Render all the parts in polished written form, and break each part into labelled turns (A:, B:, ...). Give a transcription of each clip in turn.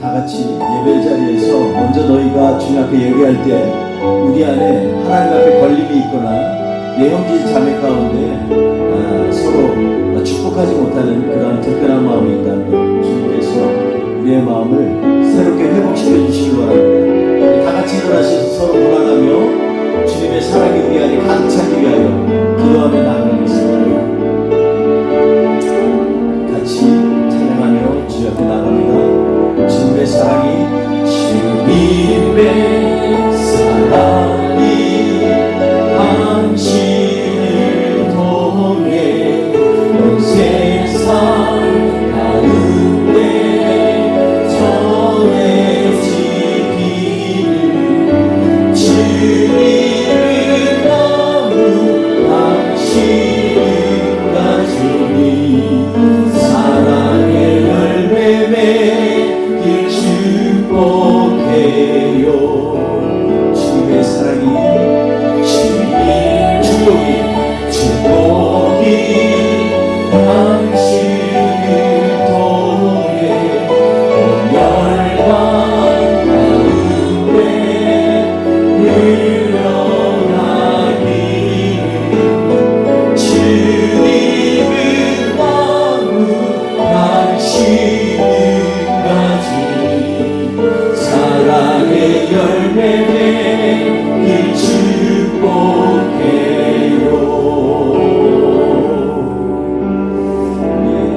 A: 다 같이 예배 자리에서 먼저 너희가 주님 앞에 예배할 때 우리 안에 하나님 앞에 걸림이 있거나 내 형제 자매 가운데 서로 축복하지 못하는 그런 불편한 마음이 있다면 주님께서 우리의 마음을 새롭게 회복시켜 주시기 바랍니다. 다 같이 일어나셔서 서로 원하며 주님의 사랑이 우리 안에 가득 차기 위하여 기도하며 나아가겠습니다. 같이 찬양하며 주 앞에 나갑니다. 주님의 사랑이 당신을 통해 온 세상 가운데 전해지기를 주님은 너무 당신을 가지니 사랑의 열매 맺길 축복해요. 주님의 사랑이 주님의 축복이 당신을 통해 온 열방 가운데 흘러가기를 주님은 너무 당신을 가지니 사랑의 열매 맺길 축복해요.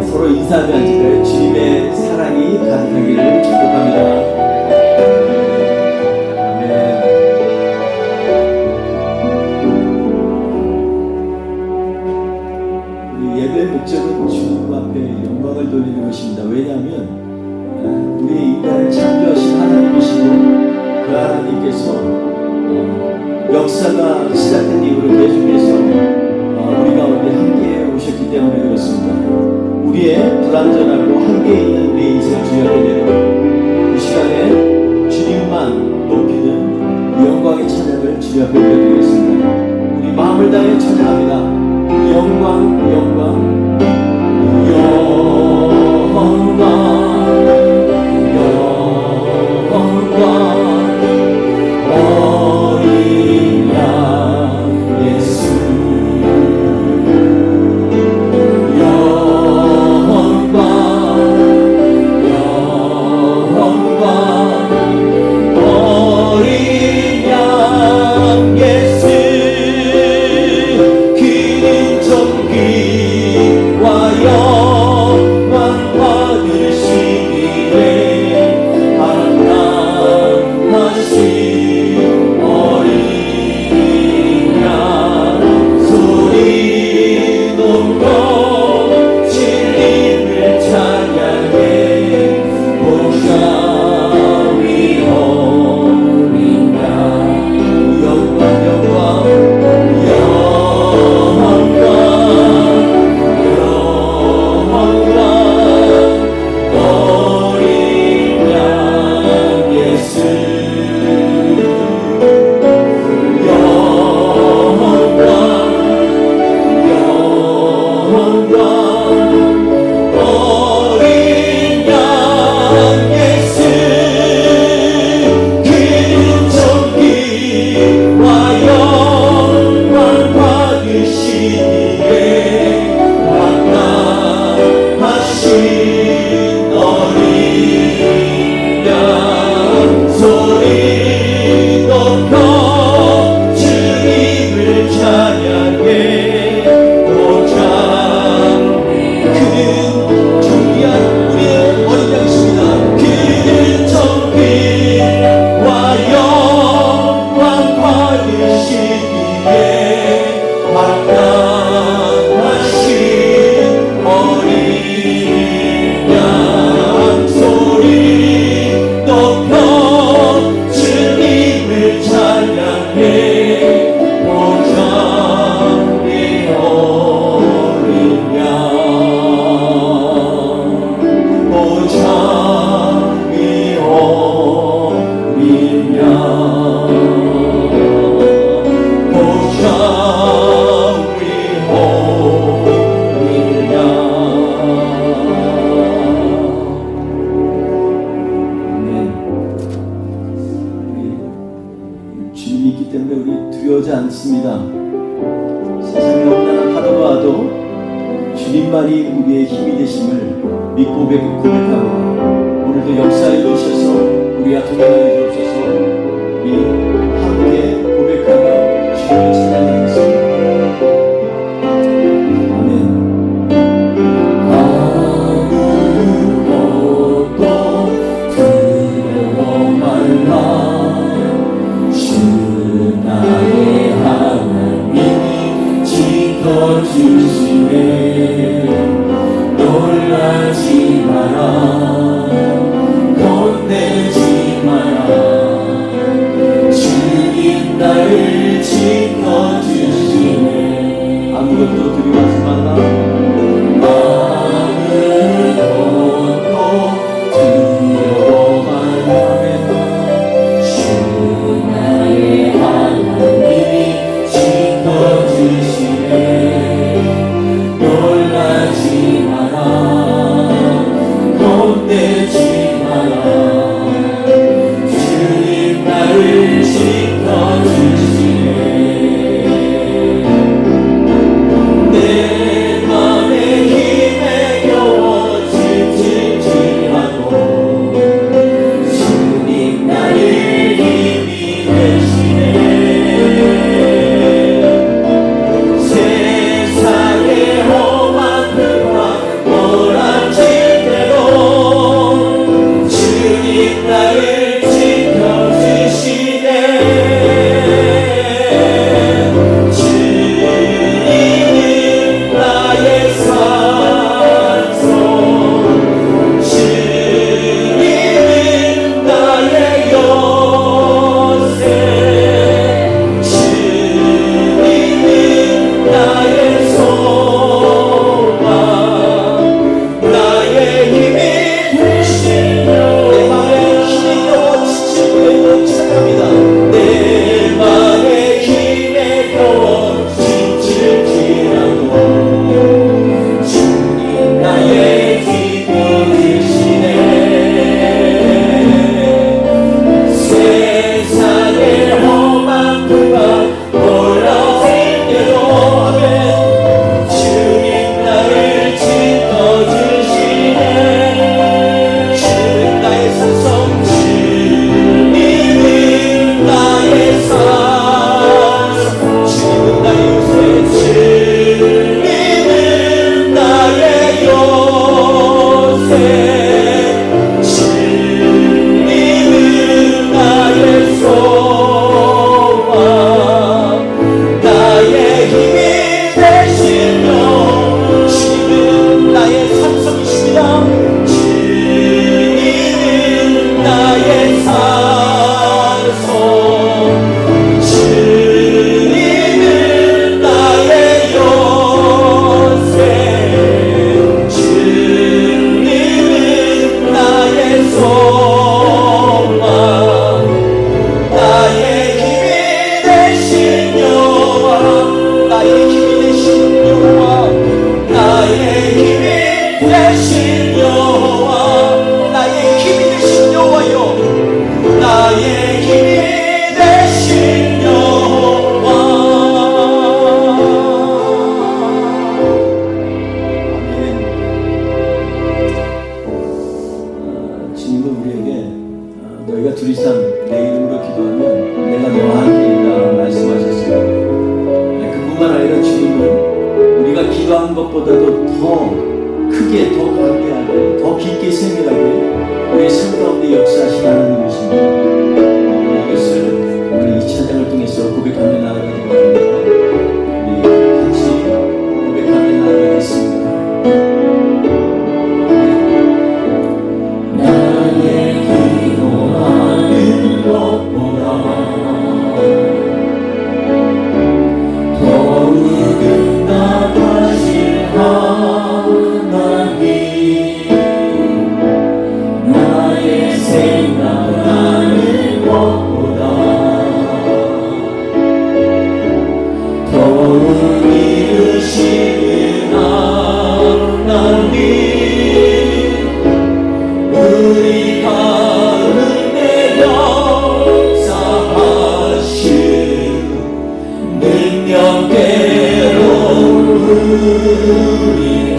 A: 서로 인사하며 앉을까요? 주님의 사랑이 가득하기를 축복합니다. 아멘. 우리 예배의 목적은 주님 앞에 영광을 돌리는 것입니다. 왜냐하면 우리 인간을 창조하신 하나님이시고 그 하나님께서 역사가 시작된 이후로 계속해서 우리 가운데 함께 오셨기 때문에 그렇습니다. 우리의 불완전하고 함께 있는 우리의 인생을 주여 내려 이 시간에 주님만 높이는 영광의 찬양을 주여 올려드리겠습니다. 우리 마음을 다해 찬양합니다. 영광 영광 영광 어린 양 예수 영광 어린 양 예수 그는 좀 하나님 우리의 힘이 되심을 믿고 고백합니다. 오늘도 역사해 주셔서 우리와 동행하여 주옵소서. 우리 함께 고백하며 주님을 찬양하겠습니다.
B: 주시네 놀라지 마라 겁내지 마라 주님 나를 지켜주시네
A: 아무것도 두려워하지 말라
B: 아무것도 두려워 말라 주 나의 하나님이 지켜주시네 놀라지 마라 겁내지 마라 주님 나를 지켜주시네 내 맘에 힘에 겨워 지칠지라도 주님 나를 힘이 되시네
A: 너희가 둘이서 내 이름으로 기도하면 내가 너와 함께 있다 말씀하셨습니다. 그뿐만 아니라 주님은 우리가 기도한 것보다도 더 크게, 더 강대하게, 더 깊게 세밀하게 우리의 삶 가운데 역사하신 하나님이십니다. 이것을 오늘 이 찬양을 통해서 고백하며 나아가기 바랍니다. 우리 같이 고백하며 나아가겠습니다.
B: 능력대로 우리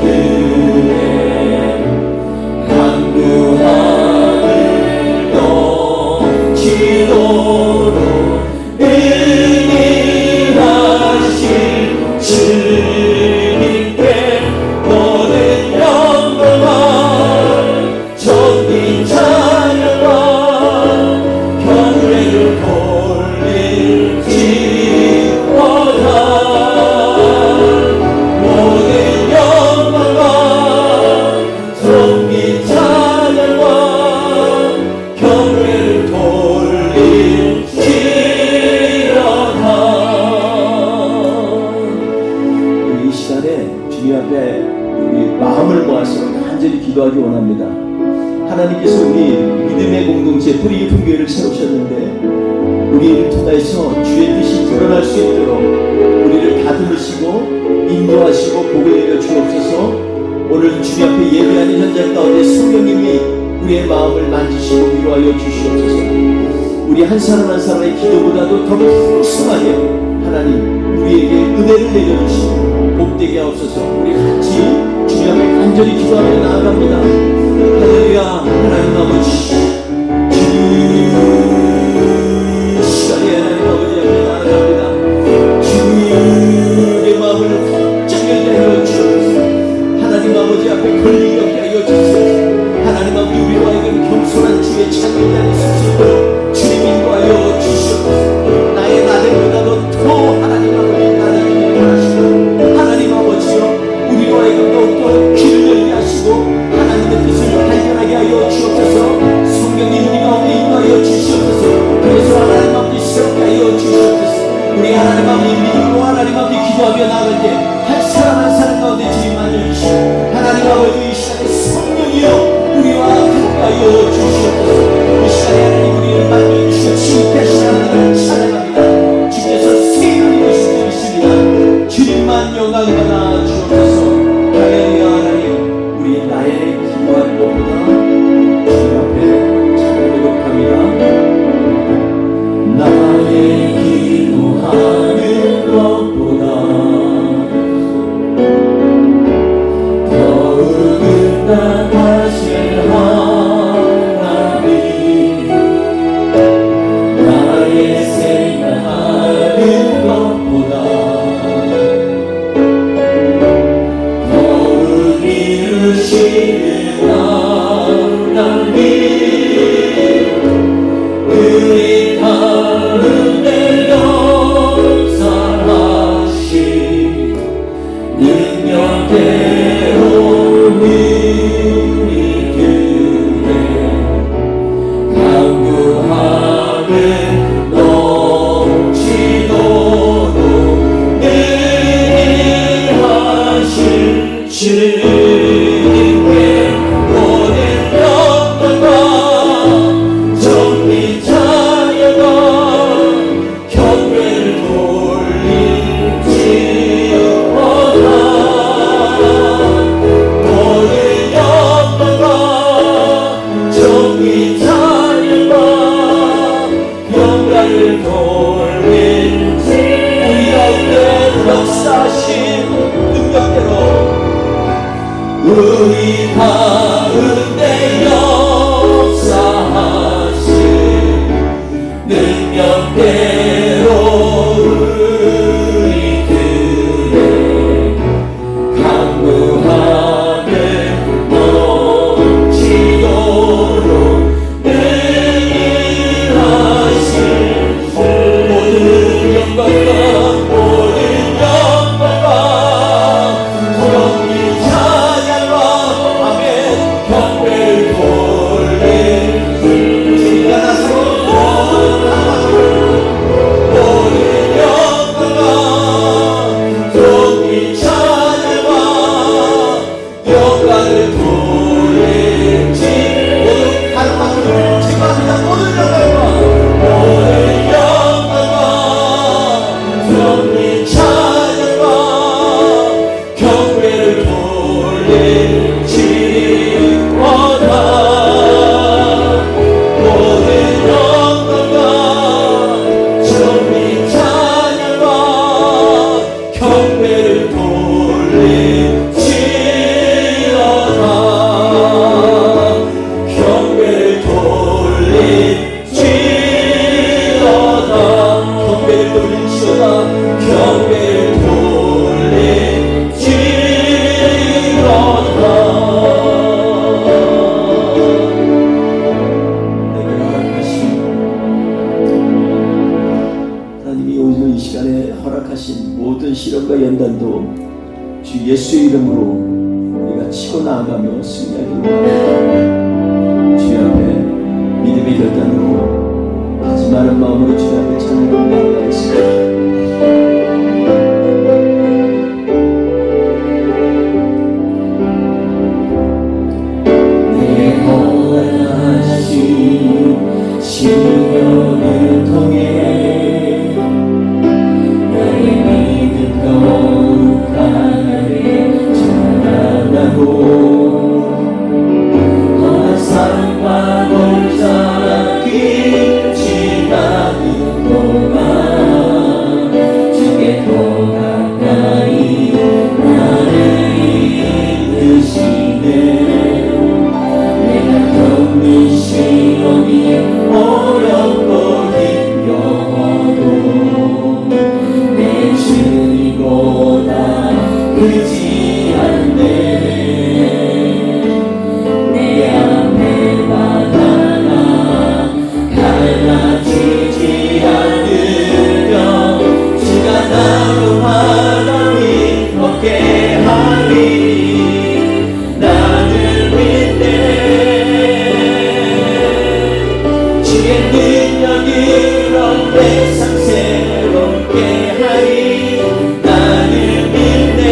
A: 간절히 기도하기 원합니다. 하나님께서 우리 믿음의 공동체 뿌리 깊은 교회를 세우셨는데 우리를 통해서 주의 뜻이 드러날 수 있도록 우리를 다듬으시고 인도하시고 복을 내려 주옵소서. 오늘 주님 앞에 예배하는 현장 가운데 성령님이 우리의 마음을 만지시고 위로하여 주시옵소서. 우리 한 사람 한 사람의 기도보다도 더 풍성하게 하나님 우리에게 은혜를 내려주시고 복되게 하옵소서. 우리 같이 주님 앞에 간절히 기도하며 나아갑니다. 할렐루야. 하나님 아버지 시간에 하나님 아버지 앞에 나아갑니다. 주의 마음을 활짝 열게 하여 주옵소서. 하나님 아버지 앞에 걸리게 하여 주옵소서. 하나님 아버지 우리와 하여금 겸손한 주의 찬양이 아닌 스스로 주님 인도하여 주시옵소서. 나의 나됨보다도 더 하나님 아버지 나를 인도하시고 하나님 아버지여 우리와 하여금 더욱더 귀를 열게 하시고 하나님의 뜻을 발견하게 하여 주옵소서. 성경님 우리 가운데 인도하여 주시옵소서. 그래서 하나님 아버지 새롭게 하여 주시옵소서. 우리 하나님 아버지 믿음으로 하나님 아버지 기도하며 나갈 때 한 사람 한 사람 가운데 주님 만져주시고 하나님 아버지 이 시간에 성령이여 우리와 함께하여 주시옵소서. 이 시간에 하나님 우리를 만져주시고 치유하시는 하나님을 찬양합니다. 주께서 세일을 이루실 줄 믿습니다. 주님만 영광 받아 주옵소서. 할렐루야. 하나님 우리 나의 기도하는 것보다 주님 앞에 찬양하도록 합니다.
B: 나의 기도하는 것보다 더욱 나타실 하나님 나의 생각하는 것보다 더욱 이루시는 하나님 우리 가운데 역사하신 능력대로 우리 교회 강구하는 넘치도록 능하신 주님께 모든 영광과 정리 찬양과 경배를 돌릴지어다. 모든 영광과 정리 찬양과 영광을 돌릴지 우리 가운데 역사하신 능력대로 우리 가운데 역사하신 능력대로 우리 교회 강구하며 넘치도록 능하신 모든 영광과 모든 영광과 영리 찬양과 아멘 경배를 돌리는 주가 나서 모든 영광과 영리 찬양과 영광을 돌릴지 모든 하나님을 제거합니다. 모든 영광과 영리 찬양과 경배를 돌릴지어다. 모든 영광과 정리 찬양과 경배를 돌릴지어다. 경배를 돌릴지어다. 경배를 돌릴지어다. 경배를
A: 하나님이 오늘 이 시간에 허락하신 모든 시련과 연단도 주 예수의 이름으로 우리가 치고 나아가며 승리하기를 원합니다. 주 앞에 믿음의 결단으로 하지 마는 마음으로 주 앞에 찬양하며 나아가겠습니다. 시련을 통해 나의 믿음 거룩하게 자라나고 떠난 삶과 멀쩡한 깊지 않은 동안 주께 더 가까이 나를 이끄시네. 내가 겪는 시험이 어렵고 힘겨워도 내 주님보다 크지 않네. 내 앞에 바다가 갈라지지 않으며 주가 나로 바다 위 걷게 하리. 나를 믿네. 주의 능력으로 내 삶 새롭게 하리. 나를 믿네.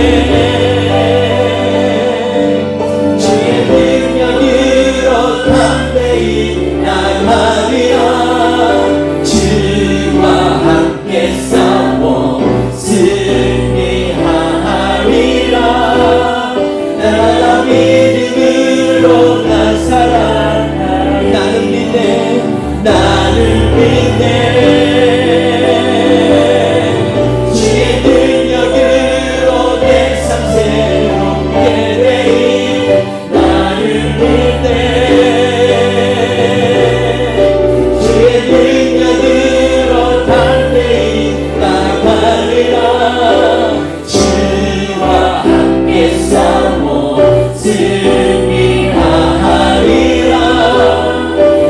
A: 주의 능력으로 담대히 나가리라. 주와 함께 싸워 승리하리라. 나라 믿음으로 나 살아. 나는 믿네. 나를 믿네. 주의 능력으로 내 삶 새롭게 되리. 나를 믿네. 주의 능력으로 담대히 나가리라. 주와 함께 싸워 승리하리라.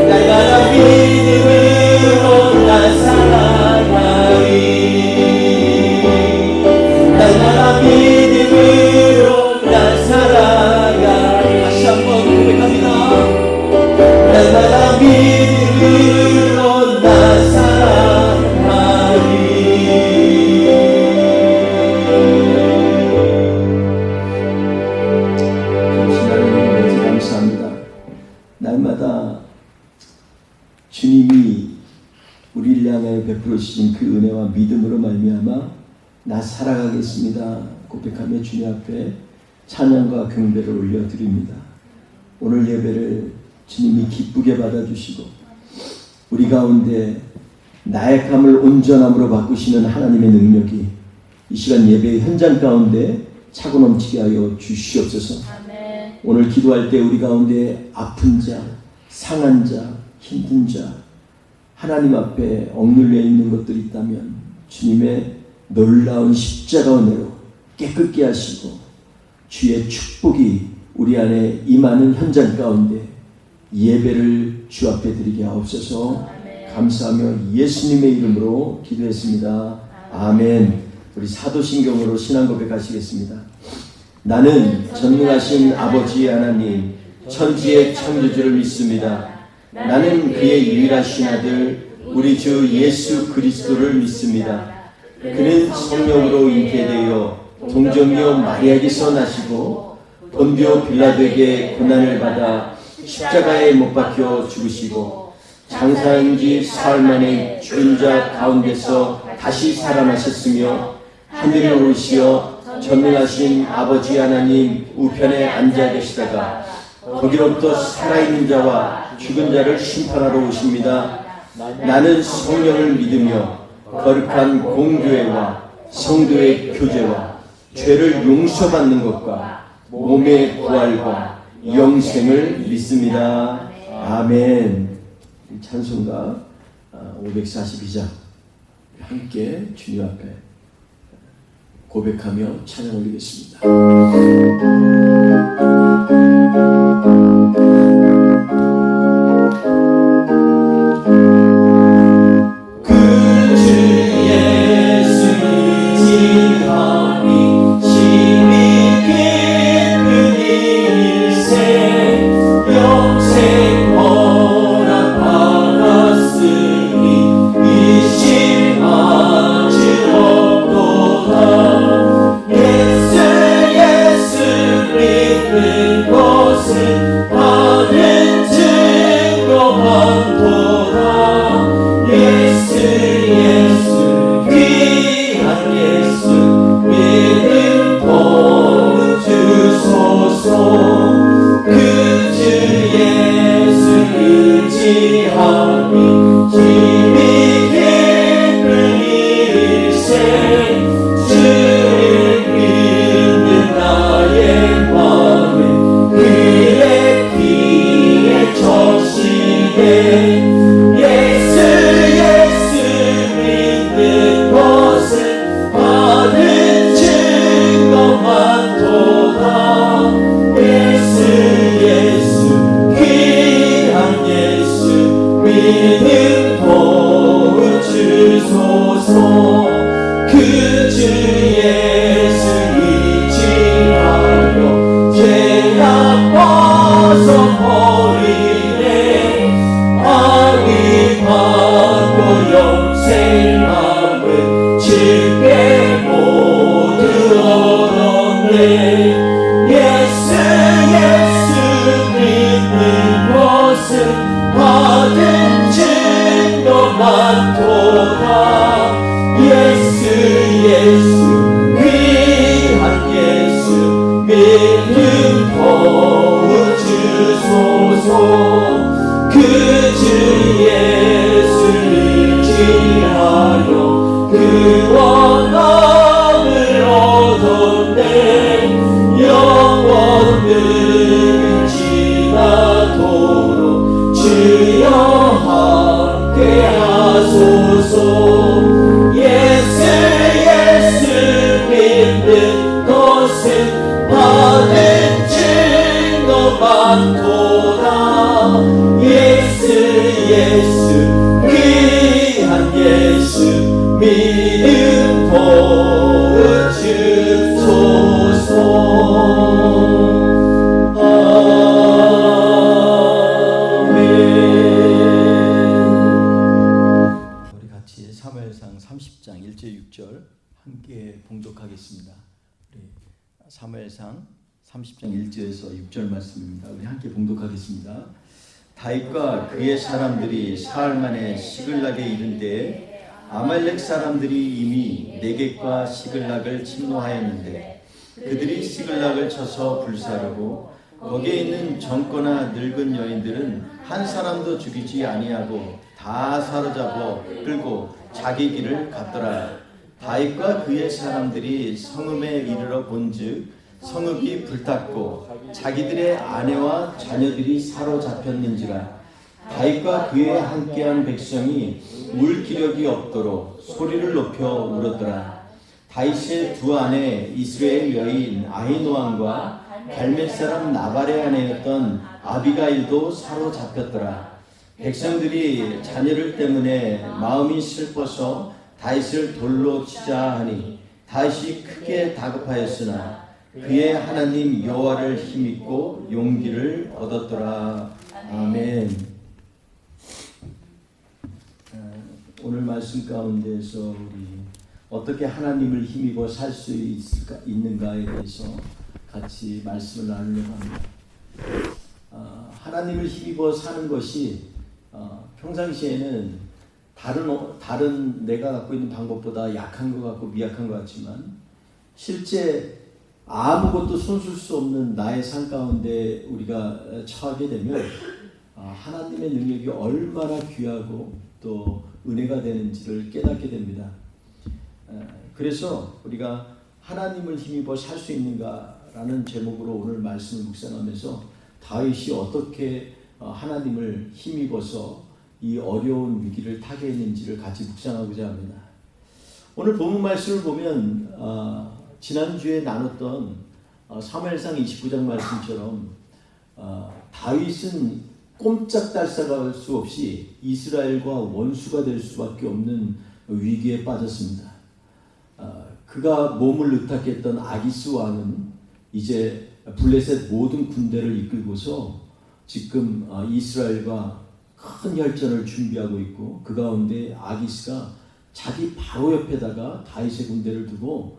A: 날마다 믿음으로 나 살아가리. 날마다 믿음으로 나 살아가리. 다시 한번 고백합니다. 날마다 믿음으로 나 살아가리. 하나님 감사합니다. 날마다 주님이 우리를 향하여 베풀어 주신 그 은혜와 믿음으로 말미암아 나 살아가겠습니다 고백하며 주님 앞에 찬양과 경배를 올려드립니다. 오늘 예배를 주님이 기쁘게 받아주시고 우리 가운데 나약함을 온전함으로 바꾸시는 하나님의 능력이 이 시간 예배의 현장 가운데 차고 넘치게 하여 주시옵소서.
C: 아멘.
A: 오늘 기도할 때 우리 가운데 아픈 자, 상한 자, 힘든 자, 하나님 앞에 억눌려 있는 것들이 있다면 주님의 놀라운 십자가 은혜로 깨끗게 하시고 주의 축복이 우리 안에 임하는 현장 가운데 예배를 주 앞에 드리게 하옵소서. 감사하며 예수님의 이름으로 기도했습니다. 아멘. 우리 사도신경으로 신앙 고백하시겠습니다. 나는 전능하신 아버지 하나님 천지의 창조주를 믿습니다. 나는 그의 유일하신 아들 우리 주 예수 그리스도를 믿습니다. 그는 성령으로 잉태되어 동정녀 마리아에게서 나시고 본디오 빌라도에게 고난을 받아 십자가에 못 박혀 죽으시고 장사한 지 사흘 만에 죽은 자 가운데서 다시 살아나셨으며 하늘에 오르시어 전능하신 아버지 하나님 우편에 앉아 계시다가 거기로부터 살아있는 자와 죽은 자를 심판하러 오십니다. 나는 성령을 믿으며 거룩한 공교회와 성도의 교제와 죄를 용서받는 것과 몸의 부활과 영생을 믿습니다. 아멘. 찬송가 542장 함께 주님 앞에 고백하며 찬양 올리겠습니다.
B: 예수 의지하니 힘이 깊은 일생 주를 믿는 나의 마음에 그의 귀에 적시네 예수 믿는 것은 받은 증거 많도다 예수 귀한 예수 믿음 도와주소서 그 주 예수 의지하며 죄악 벗어버리네 아위 받고 영생 남은 주께 모두 얻었네 예수 믿는 것은 받은 증거 많도다 예수 귀한 예수 믿음 도와주소서 그 주 예수 의지하여 그 원함을 얻었네 영원을 지나도록 주여 함께 하소서 예수 믿는 것은 받은 증거 많도다 예수 귀한 예수 믿음 도와주소서
A: 우리 같이 사무엘상 30장 1절 6절 함께 봉독하겠습니다. 우리 사무엘상 30장 1절에서 6절 말씀입니다. 우리 함께 봉독하겠습니다. 다윗과 그의 사람들이 사흘 만에 시글락에 이른데 아말렉 사람들이 이미 네겝과 시글락을 침노하였는데 그들이 시글락을 쳐서 불사르고 거기에 있는 젊거나 늙은 여인들은 한 사람도 죽이지 아니하고 다 사로잡아 끌고 자기 길을 갔더라. 다윗과 그의 사람들이 성읍에 이르러 본즉 성읍이 불탔고 자기들의 아내와 자녀들이 사로잡혔는지라. 다윗과 그의 함께한 백성이 울 기력이 없도록 소리를 높여 울었더라. 다윗의 두 아내 이스라엘 여인 아히노함과 갈멜 사람 나발의 아내였던 아비가일도 사로잡혔더라. 백성들이 자녀를 때문에 마음이 슬퍼서 다윗을 돌로 치자 하니 다윗이 크게 다급하였으나 그의 하나님 여호와를 힘입고 용기를 얻었더라. 아멘. 오늘 말씀 가운데서 우리 어떻게 하나님을 힘입어 살 수 있는가에 대해서 같이 말씀을 나누려고 합니다. 하나님을 힘입어 사는 것이 평상시에는 다른 내가 갖고 있는 방법보다 약한 것 같고 미약한 것 같지만 실제 아무것도 손쓸 수 없는 나의 삶 가운데 우리가 처하게 되면 하나님의 능력이 얼마나 귀하고 또 은혜가 되는지를 깨닫게 됩니다. 그래서 우리가 하나님을 힘입어 살 수 있는가라는 제목으로 오늘 말씀을 묵상하면서 다윗이 어떻게 하나님을 힘입어서 이 어려운 위기를 타개했는지를 같이 묵상하고자 합니다. 오늘 본문 말씀을 보면 지난주에 나눴던 사무엘상 29장 말씀처럼 다윗은 꼼짝달싹할 수 없이 이스라엘과 원수가 될 수밖에 없는 위기에 빠졌습니다. 그가 몸을 의탁했던 아기스 왕은 이제 블레셋 모든 군대를 이끌고서 지금 이스라엘과 큰 혈전을 준비하고 있고 그 가운데 아기스가 자기 바로 옆에다가 다윗의 군대를 두고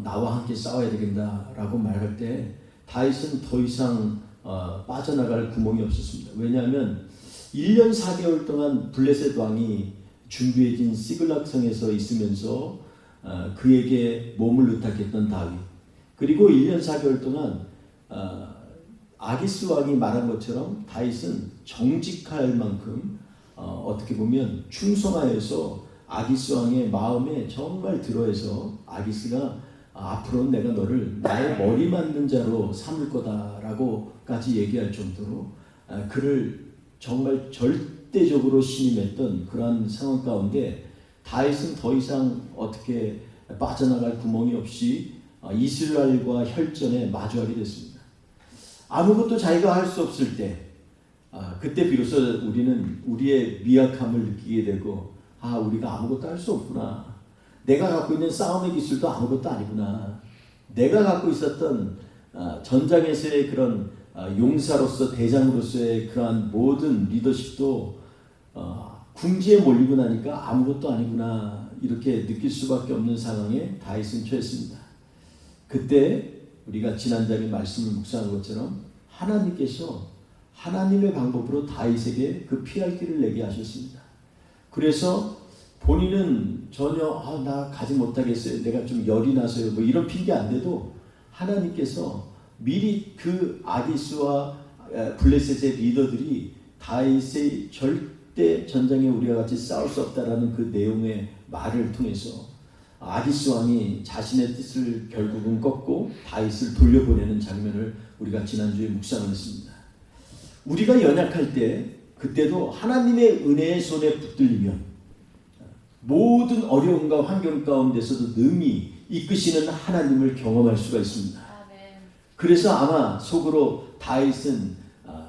A: 나와 함께 싸워야 되겠다라고 말할 때 다윗은 더 이상 빠져나갈 구멍이 없었습니다. 왜냐하면 1년 4개월 동안 블레셋 왕이 준비해진 시글락 성에서 있으면서 그에게 몸을 의탁했던 다윗, 그리고 1년 4개월 동안 아기스 왕이 말한 것처럼 다윗은 정직할 만큼 어떻게 보면 충성하여서 아기스 왕의 마음에 정말 들어해서 아기스가 앞으로 내가 너를 나의 머리 맞는 자로 삼을 거다라고까지 얘기할 정도로 그를 정말 절대적으로 신임했던 그러한 상황 가운데 다윗은 더 이상 어떻게 빠져나갈 구멍이 없이 이스라엘과 혈전에 마주하게 됐습니다. 아무것도 자기가 할 수 없을 때 그때 비로소 우리는 우리의 미약함을 느끼게 되고 우리가 아무것도 할 수 없구나. 내가 갖고 있는 싸움의 기술도 아무것도 아니구나. 내가 갖고 있었던 전장에서의 그런 용사로서 대장으로서의 그러한 모든 리더십도 궁지에 몰리고 나니까 아무것도 아니구나 이렇게 느낄 수밖에 없는 상황에 다윗은 처했습니다. 그때 우리가 지난달에 말씀을 묵상한 것처럼 하나님께서 하나님의 방법으로 다윗에게 그 피할 길을 내게 하셨습니다. 그래서 본인은 전혀 나 가지 못하겠어요. 내가 좀 열이 나서요. 뭐 이런 핑계 안 돼도 하나님께서 미리 그 아기스와 블레셋의 리더들이 다윗의 절대 전장에 우리와 같이 싸울 수 없다라는 그 내용의 말을 통해서 아기스 왕이 자신의 뜻을 결국은 꺾고 다윗을 돌려보내는 장면을 우리가 지난주에 묵상을 했습니다. 우리가 연약할 때 그때도 하나님의 은혜의 손에 붙들리면 모든 어려움과 환경 가운데서도 능히 이끄시는 하나님을 경험할 수가 있습니다. 그래서 아마 속으로 다윗은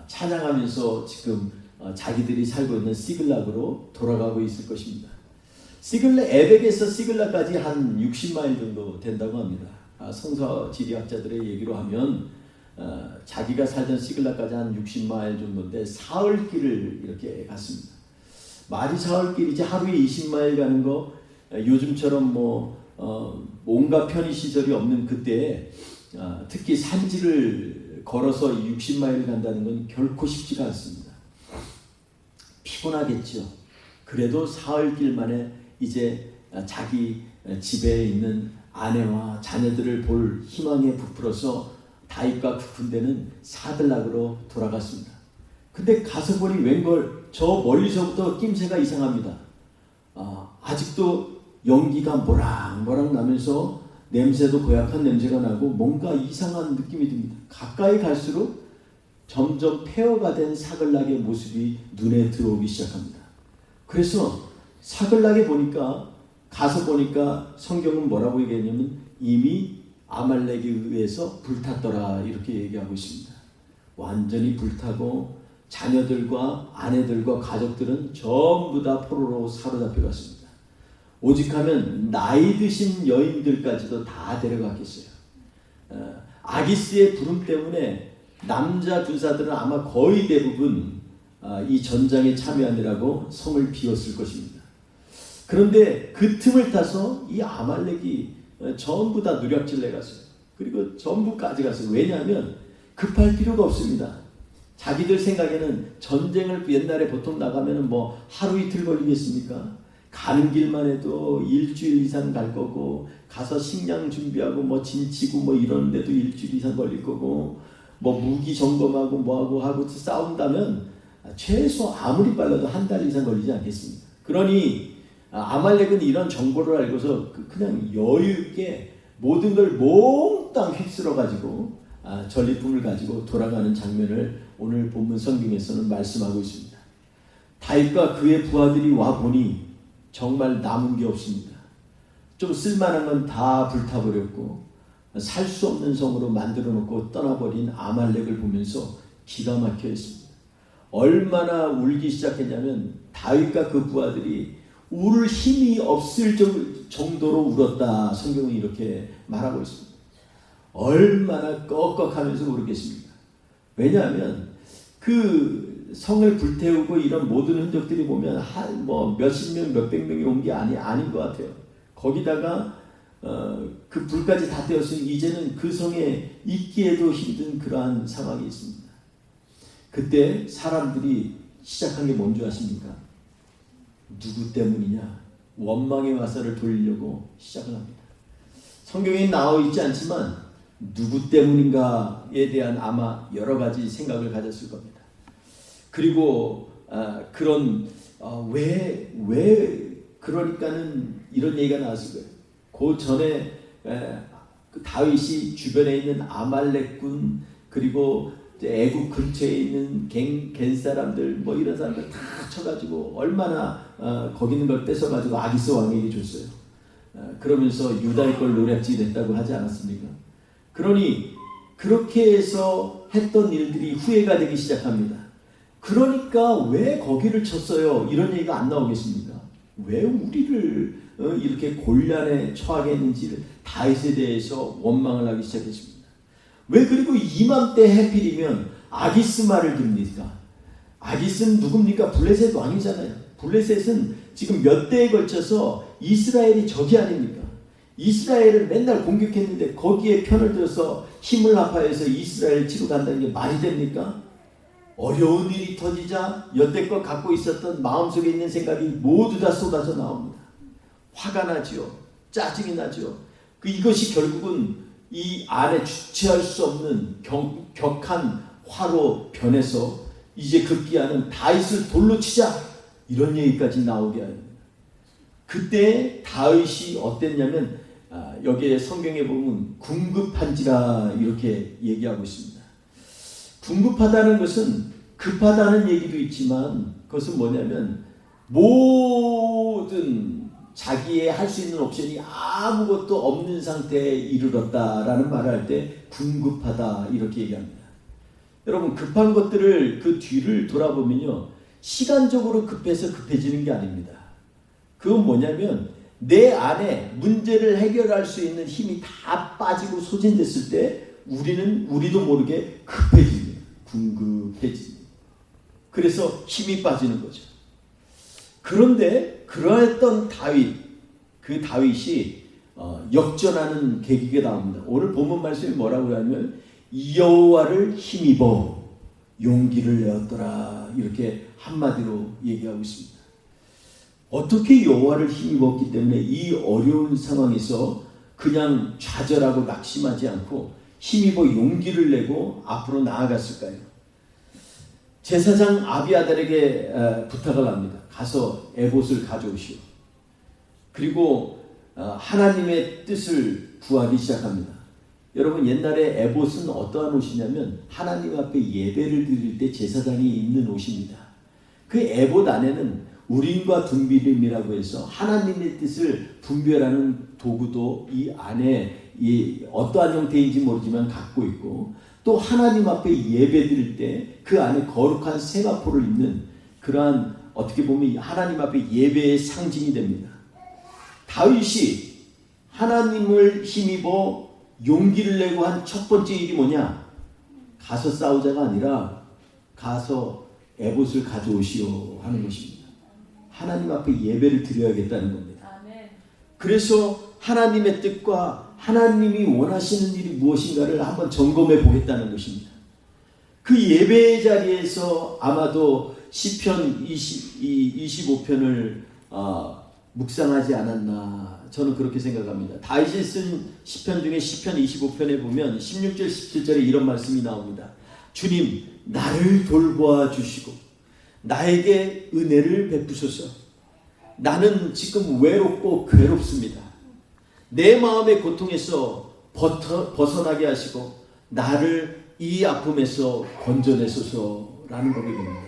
A: 찬양하면서 지금 자기들이 살고 있는 시글락으로 돌아가고 있을 것입니다. 에벡에서 시글락까지 한 60마일 정도 된다고 합니다. 성서 지리학자들의 얘기로 하면 자기가 살던 시글락까지 한 60마일 정도인데 사흘길을 이렇게 갔습니다. 말이 사흘길이지 하루에 20마일 가는 거 요즘처럼 온갖 편의시설이 없는 그때에 특히 산지를 걸어서 60마일 간다는 건 결코 쉽지가 않습니다. 피곤하겠죠. 그래도 사흘길 만에 이제 자기 집에 있는 아내와 자녀들을 볼 희망에 부풀어서 다윗과 그 군대는 사들락으로 돌아갔습니다. 근데 가서 보니 웬걸 저 멀리서부터 낌새가 이상합니다. 아직도 연기가 모락모락 나면서 냄새도 고약한 냄새가 나고 뭔가 이상한 느낌이 듭니다. 가까이 갈수록 점점 폐허가 된 사글락의 모습이 눈에 들어오기 시작합니다. 그래서 사글락에 가서 보니까 성경은 뭐라고 얘기했냐면 이미 아말렉에 의해서 불탔더라 이렇게 얘기하고 있습니다. 완전히 불타고 자녀들과 아내들과 가족들은 전부 다 포로로 사로잡혀갔습니다. 오직하면 나이 드신 여인들까지도 다 데려갔겠어요. 아기스의 부름 때문에 남자 군사들은 아마 거의 대부분 이 전장에 참여하느라고 성을 비웠을 것입니다. 그런데 그 틈을 타서 이 아말렉이 전부 다 누략질 내갔어요. 그리고 전부 가져갔어요. 왜냐하면 급할 필요가 없습니다. 자기들 생각에는 전쟁을 옛날에 보통 나가면 하루 이틀 걸리겠습니까? 가는 길만 해도 일주일 이상 갈 거고 가서 식량 준비하고 진치고 이러는데도 일주일 이상 걸릴 거고 무기 점검하고 뭐하고 하고 싸운다면 최소 아무리 빨라도 한 달 이상 걸리지 않겠습니까? 그러니 아말렉은 이런 정보를 알고서 그냥 여유있게 모든 걸 몽땅 휩쓸어 가지고 전리품을 가지고 돌아가는 장면을 오늘 본문 성경에서는 말씀하고 있습니다. 다윗과 그의 부하들이 와 보니 정말 남은 게 없습니다. 좀 쓸만한 건 다 불타버렸고 살 수 없는 성으로 만들어 놓고 떠나버린 아말렉을 보면서 기가 막혀 있습니다. 얼마나 울기 시작했냐면 다윗과 그 부하들이 울 힘이 없을 정도로 울었다. 성경은 이렇게 말하고 있습니다. 얼마나 꺽꺽하면서 울었겠습니까? 왜냐하면 그 성을 불태우고 이런 모든 흔적들이 보면 몇십 명, 몇백 명이 온 게 아닌 것 같아요. 거기다가 그 불까지 다 떼었으니 이제는 그 성에 있기에도 힘든 그러한 상황이 있습니다. 그때 사람들이 시작한 게 뭔지 아십니까? 누구 때문이냐? 원망의 화살을 돌리려고 시작을 합니다. 성경에 나와 있지 않지만 누구 때문인가에 대한 아마 여러 가지 생각을 가졌을 겁니다. 그리고 왜 그러니까는 이런 얘기가 나왔을 거예요. 그 전에 그 다윗이 주변에 있는 아말렉군 그리고 애국 근처에 있는 겐 사람들 뭐 이런 사람들 다 쳐가지고 얼마나 거기 있는 걸 뺏어가지고 아기스 왕에게 줬어요. 그러면서 유다의 걸 노략질이 됐다고 하지 않았습니까? 그러니 그렇게 해서 했던 일들이 후회가 되기 시작합니다. 그러니까 왜 거기를 쳤어요? 이런 얘기가 안 나오겠습니까? 왜 우리를 이렇게 곤란에 처하게 했는지를 다윗에 대해서 원망을 하기 시작했습니다. 왜 그리고 이맘때 해필이면 아기스 말을 듭니까? 아기스는 누굽니까? 블레셋 왕이잖아요. 블레셋은 지금 몇 대에 걸쳐서 이스라엘이 적이 아닙니까? 이스라엘을 맨날 공격했는데 거기에 편을 들어서 힘을 합하여서 이스라엘을 치러 간다는 게 말이 됩니까? 어려운 일이 터지자 여태껏 갖고 있었던 마음속에 있는 생각이 모두 다 쏟아져 나옵니다. 화가 나지요. 짜증이 나죠. 이것이 결국은 이 안에 주체할 수 없는 격한 화로 변해서 이제 급기야는 다윗을 돌로 치자 이런 얘기까지 나오게 합니다. 그때 다윗이 어땠냐면 여기에 성경에 보면 궁급한지라 이렇게 얘기하고 있습니다. 궁급하다는 것은 급하다는 얘기도 있지만 그것은 뭐냐면 모든 자기의 할 수 있는 옵션이 아무것도 없는 상태에 이르렀다라는 말을 할 때 궁급하다 이렇게 얘기합니다. 여러분 급한 것들을 그 뒤를 돌아보면요 시간적으로 급해서 급해지는 게 아닙니다. 그건 뭐냐면 내 안에 문제를 해결할 수 있는 힘이 다 빠지고 소진됐을 때 우리도 모르게 급해집니다. 궁급해집니다. 그래서 힘이 빠지는 거죠. 그런데 그러했던 그 다윗이 역전하는 계기가 나옵니다. 오늘 본문 말씀이 뭐라고 하면 여호와를 힘입어 용기를 내었더라 이렇게 한마디로 얘기하고 있습니다. 어떻게 여호와를 힘입었기 때문에 이 어려운 상황에서 그냥 좌절하고 낙심하지 않고 힘입어 용기를 내고 앞으로 나아갔을까요? 제사장 아비아달에게 부탁을 합니다. 가서 에봇을 가져오시오. 그리고 하나님의 뜻을 구하기 시작합니다. 여러분 옛날에 에봇은 어떠한 옷이냐면 하나님 앞에 예배를 드릴 때 제사장이 입는 옷입니다. 그 에봇 안에는 우림과 둠비림이라고 해서 하나님의 뜻을 분별하는 도구도 이 안에 어떠한 형태인지 모르지만 갖고 있고 또 하나님 앞에 예배 드릴 때 그 안에 거룩한 세마포를 입는 그러한 어떻게 보면 하나님 앞에 예배의 상징이 됩니다. 다윗이 하나님을 힘입어 용기를 내고 한 첫 번째 일이 뭐냐? 가서 싸우자가 아니라 가서 에봇을 가져오시오 하는 것입니다. 하나님 앞에 예배를 드려야겠다는 겁니다. 그래서 하나님의 뜻과 하나님이 원하시는 일이 무엇인가를 한번 점검해 보겠다는 것입니다. 그 예배의 자리에서 아마도 시편 25편을 묵상하지 않았나 저는 그렇게 생각합니다. 다윗이 쓴 시편 중에 시편 25편에 보면 16절 17절에 이런 말씀이 나옵니다. 주님 나를 돌보아 주시고 나에게 은혜를 베푸소서. 나는 지금 외롭고 괴롭습니다. 내 마음의 고통에서 벗어나게 하시고 나를 이 아픔에서 건져내소서라는 고백입니다.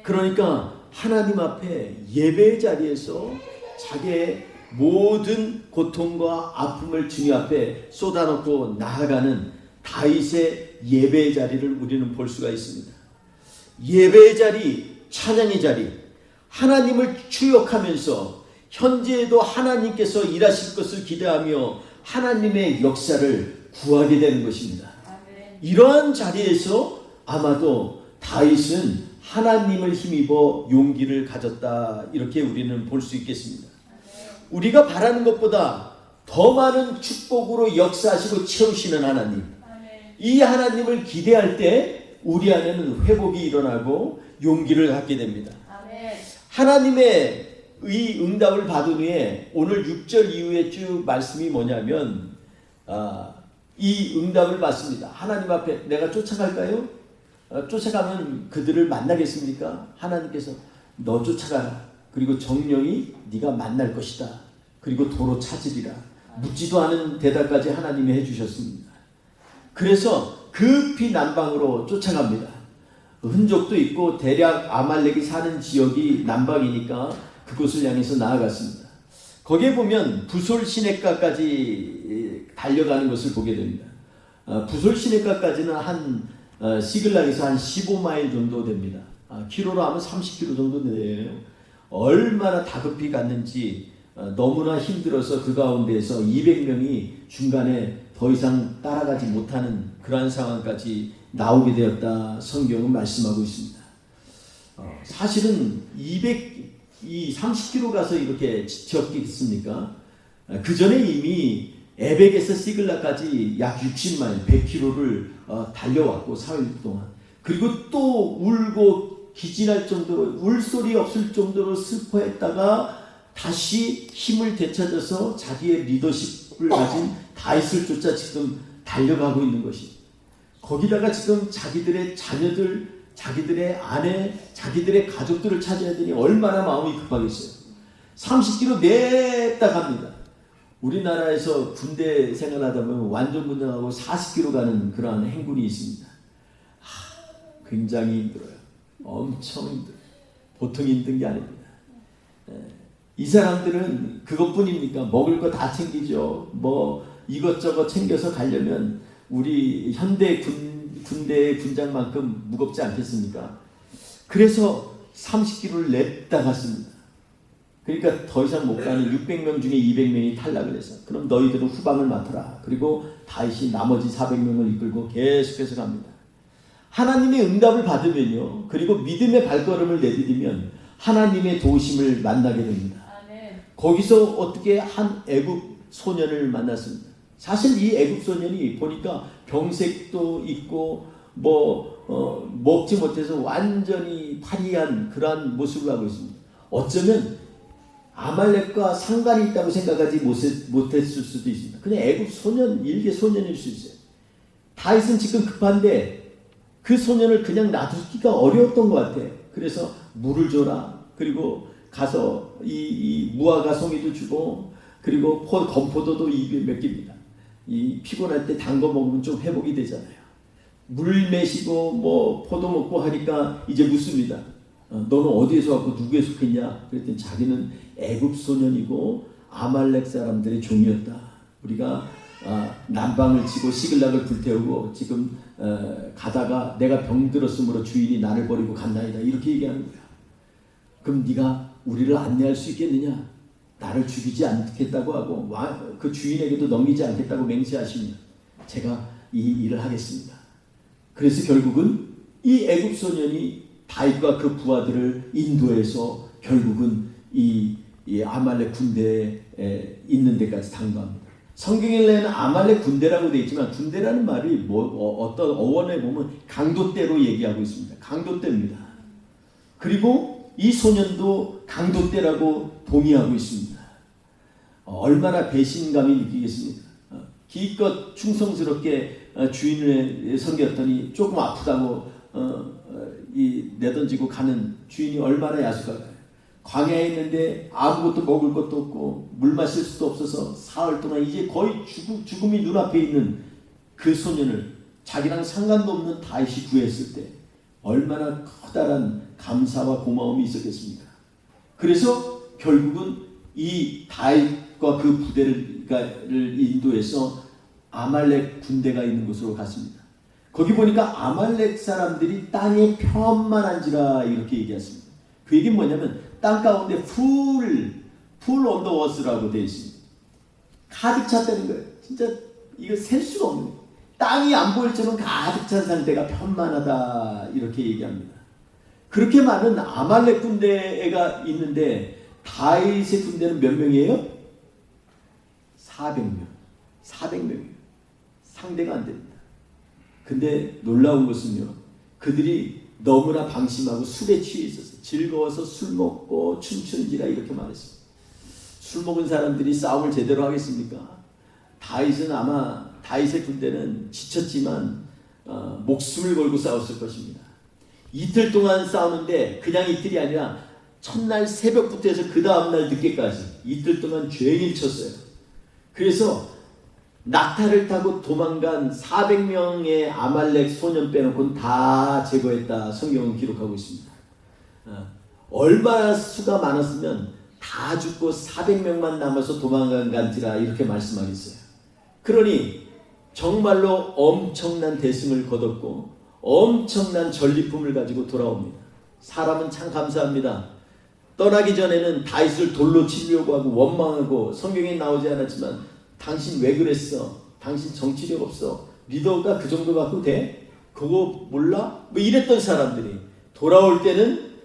A: 그러니까 하나님 앞에 예배의 자리에서 자기의 모든 고통과 아픔을 주님 앞에 쏟아놓고 나아가는 다윗의 예배의 자리를 우리는 볼 수가 있습니다. 예배의 자리, 찬양의 자리, 하나님을 추역하면서 현재에도 하나님께서 일하실 것을 기대하며 하나님의 역사를 구하게 되는 것입니다. 이러한 자리에서 아마도 다윗은 하나님을 힘입어 용기를 가졌다 이렇게 우리는 볼 수 있겠습니다. 우리가 바라는 것보다 더 많은 축복으로 역사하시고 채우시는 하나님, 이 하나님을 기대할 때 우리 안에는 회복이 일어나고 용기를 갖게 됩니다. 하나님의 이 응답을 받은 후에 오늘 6절 이후에 쭉 말씀이 뭐냐면 이 응답을 받습니다. 하나님 앞에 내가 쫓아갈까요? 쫓아가면 그들을 만나겠습니까? 하나님께서 너 쫓아가라. 그리고 정령이 네가 만날 것이다. 그리고 도로 찾으리라. 묻지도 않은 대답까지 하나님이 해주셨습니다. 그래서 급히 남방으로 쫓아갑니다. 흔적도 있고 대략 아말렉이 사는 지역이 남방이니까 그곳을 향해서 나아갔습니다. 거기에 보면 부솔 시냇가까지 달려가는 것을 보게 됩니다. 부솔 시냇가까지는 한 시글락에서 한 15마일 정도 됩니다. 키로로 하면 30km 정도 되네요. 얼마나 다급히 갔는지 너무나 힘들어서 그 가운데에서 200명이 중간에 더 이상 따라가지 못하는 그러한 상황까지 나오게 되었다. 성경은 말씀하고 있습니다. 사실은 30km 가서 이렇게 지쳤겠습니까? 그 전에 이미 에벡에서 시글락까지 약 60마일, 100km를 달려왔고 4일 동안. 그리고 또 울고 기진할 정도로 울소리 없을 정도로 슬퍼했다가 다시 힘을 되찾아서 자기의 리더십을 가진 다윗을 쫓아 지금 달려가고 있는 것이. 거기다가 지금 자기들의 자녀들, 자기들의 아내, 자기들의 가족들을 찾아야 되니 얼마나 마음이 급하겠어요. 30km 냅다 갑니다. 우리나라에서 군대 생활하다 보면 완전 군장하고 40km 가는 그러한 행군이 있습니다. 굉장히 힘들어요. 엄청 힘들어요. 보통 힘든 게 아닙니다. 이 사람들은 그것뿐입니까? 먹을 거 다 챙기죠. 뭐 이것저것 챙겨서 가려면 우리 현대 군대의 군장만큼 무겁지 않겠습니까? 그래서 30km를 냈다 갔습니다. 그러니까 더 이상 못 가는 600명 중에 200명이 탈락을 해서 그럼 너희들은 후방을 맡아라. 그리고 다윗이 나머지 400명을 이끌고 계속해서 갑니다. 하나님의 응답을 받으면요. 그리고 믿음의 발걸음을 내디디면 하나님의 도우심을 만나게 됩니다. 거기서 어떻게 한 애굽 소년을 만났습니다. 사실 이 애굽 소년이 보니까 병색도 있고 먹지 못해서 완전히 파리한 그러한 모습을 하고 있습니다. 어쩌면 아말렉과 상관이 있다고 생각하지 못했을 수도 있습니다. 그냥 애굽 소년, 일개 소년일 수 있어요. 다윗은 지금 급한데 그 소년을 그냥 놔두기가 어려웠던 것 같아요. 그래서 물을 줘라. 그리고 가서 이 무화과 송이도 주고 그리고 건포도도 입에 먹깁니다. 이 피곤할 때 단 거 먹으면 좀 회복이 되잖아요. 물 마시고 포도 먹고 하니까 이제 묻습니다. 너는 어디에서 왔고 누구에 속했냐? 그랬더니 자기는 애굽 소년이고 아말렉 사람들의 종이었다. 우리가 남방을 치고 시글락을 불태우고 지금 가다가 내가 병들었으므로 주인이 나를 버리고 갔나이다. 이렇게 얘기하는 거야. 그럼 네가 우리를 안내할 수 있겠느냐? 나를 죽이지 않겠다고 하고 그 주인에게도 넘기지 않겠다고 맹세하시면 제가 이 일을 하겠습니다. 그래서 결국은 이 애굽 소년이 다윗과 그 부하들을 인도해서 결국은 이 아말렉 군대에 있는 데까지 당도합니다. 성경에는 아말렉 군대라고 되어 있지만 군대라는 말이 어떤 어원에 보면 강도대로 얘기하고 있습니다. 강도대입니다. 그리고 이 소년도 강도대라고 동의하고 있습니다. 얼마나 배신감이 느끼겠습니까? 기껏 충성스럽게 주인을 섬겼더니 조금 아프다고 내던지고 가는 주인이 얼마나 야속할까요? 광야에 있는데 아무것도 먹을 것도 없고 물 마실 수도 없어서 사흘 동안 이제 거의 죽음이 눈앞에 있는 그 소년을 자기랑 상관도 없는 다윗이 구했을 때 얼마나 커다란 감사와 고마움이 있었겠습니까? 그래서 결국은 이 다윗과 그 부대를 인도해서 아말렉 군대가 있는 곳으로 갔습니다. 거기 보니까 아말렉 사람들이 땅에 편만한지라 이렇게 얘기했습니다. 그 얘기는 뭐냐면 땅 가운데 풀 언더워스라고 되어 있습니다. 가득 찼다는 거예요. 진짜 이거 셀 수가 없는 거예요. 땅이 안 보일 정도로 가득 찬 상태가 편만하다 이렇게 얘기합니다. 그렇게 많은 아말렉 군대가 있는데 다윗의 군대는 몇 명이에요? 400명. 400명이에요. 상대가 안 됩니다. 근데 놀라운 것은요. 그들이 너무나 방심하고 술에 취해 있어서 즐거워서 술 먹고 춤추는지라 이렇게 말했습니다. 술 먹은 사람들이 싸움을 제대로 하겠습니까? 다윗은 아마 다윗의 군대는 지쳤지만 목숨을 걸고 싸웠을 것입니다. 이틀 동안 싸우는데 그냥 이틀이 아니라 첫날 새벽부터 해서 그 다음날 늦게까지 이틀 동안 종일 쳤어요. 그래서 낙타를 타고 도망간 400명의 아말렉 소년 빼놓고는 다 제거했다 성경은 기록하고 있습니다. 얼마나 수가 많았으면 다 죽고 400명만 남아서 도망간 간지라 이렇게 말씀하겠어요. 그러니 정말로 엄청난 대승을 거뒀고 엄청난 전리품을 가지고 돌아옵니다. 사람은 참 감사합니다. 떠나기 전에는 다윗을 돌로 치려고 하고 원망하고 성경에 나오지 않았지만 당신 왜 그랬어? 당신 정치력 없어? 리더가 그 정도 갖고 돼? 그거 몰라? 뭐 이랬던 사람들이 돌아올 때는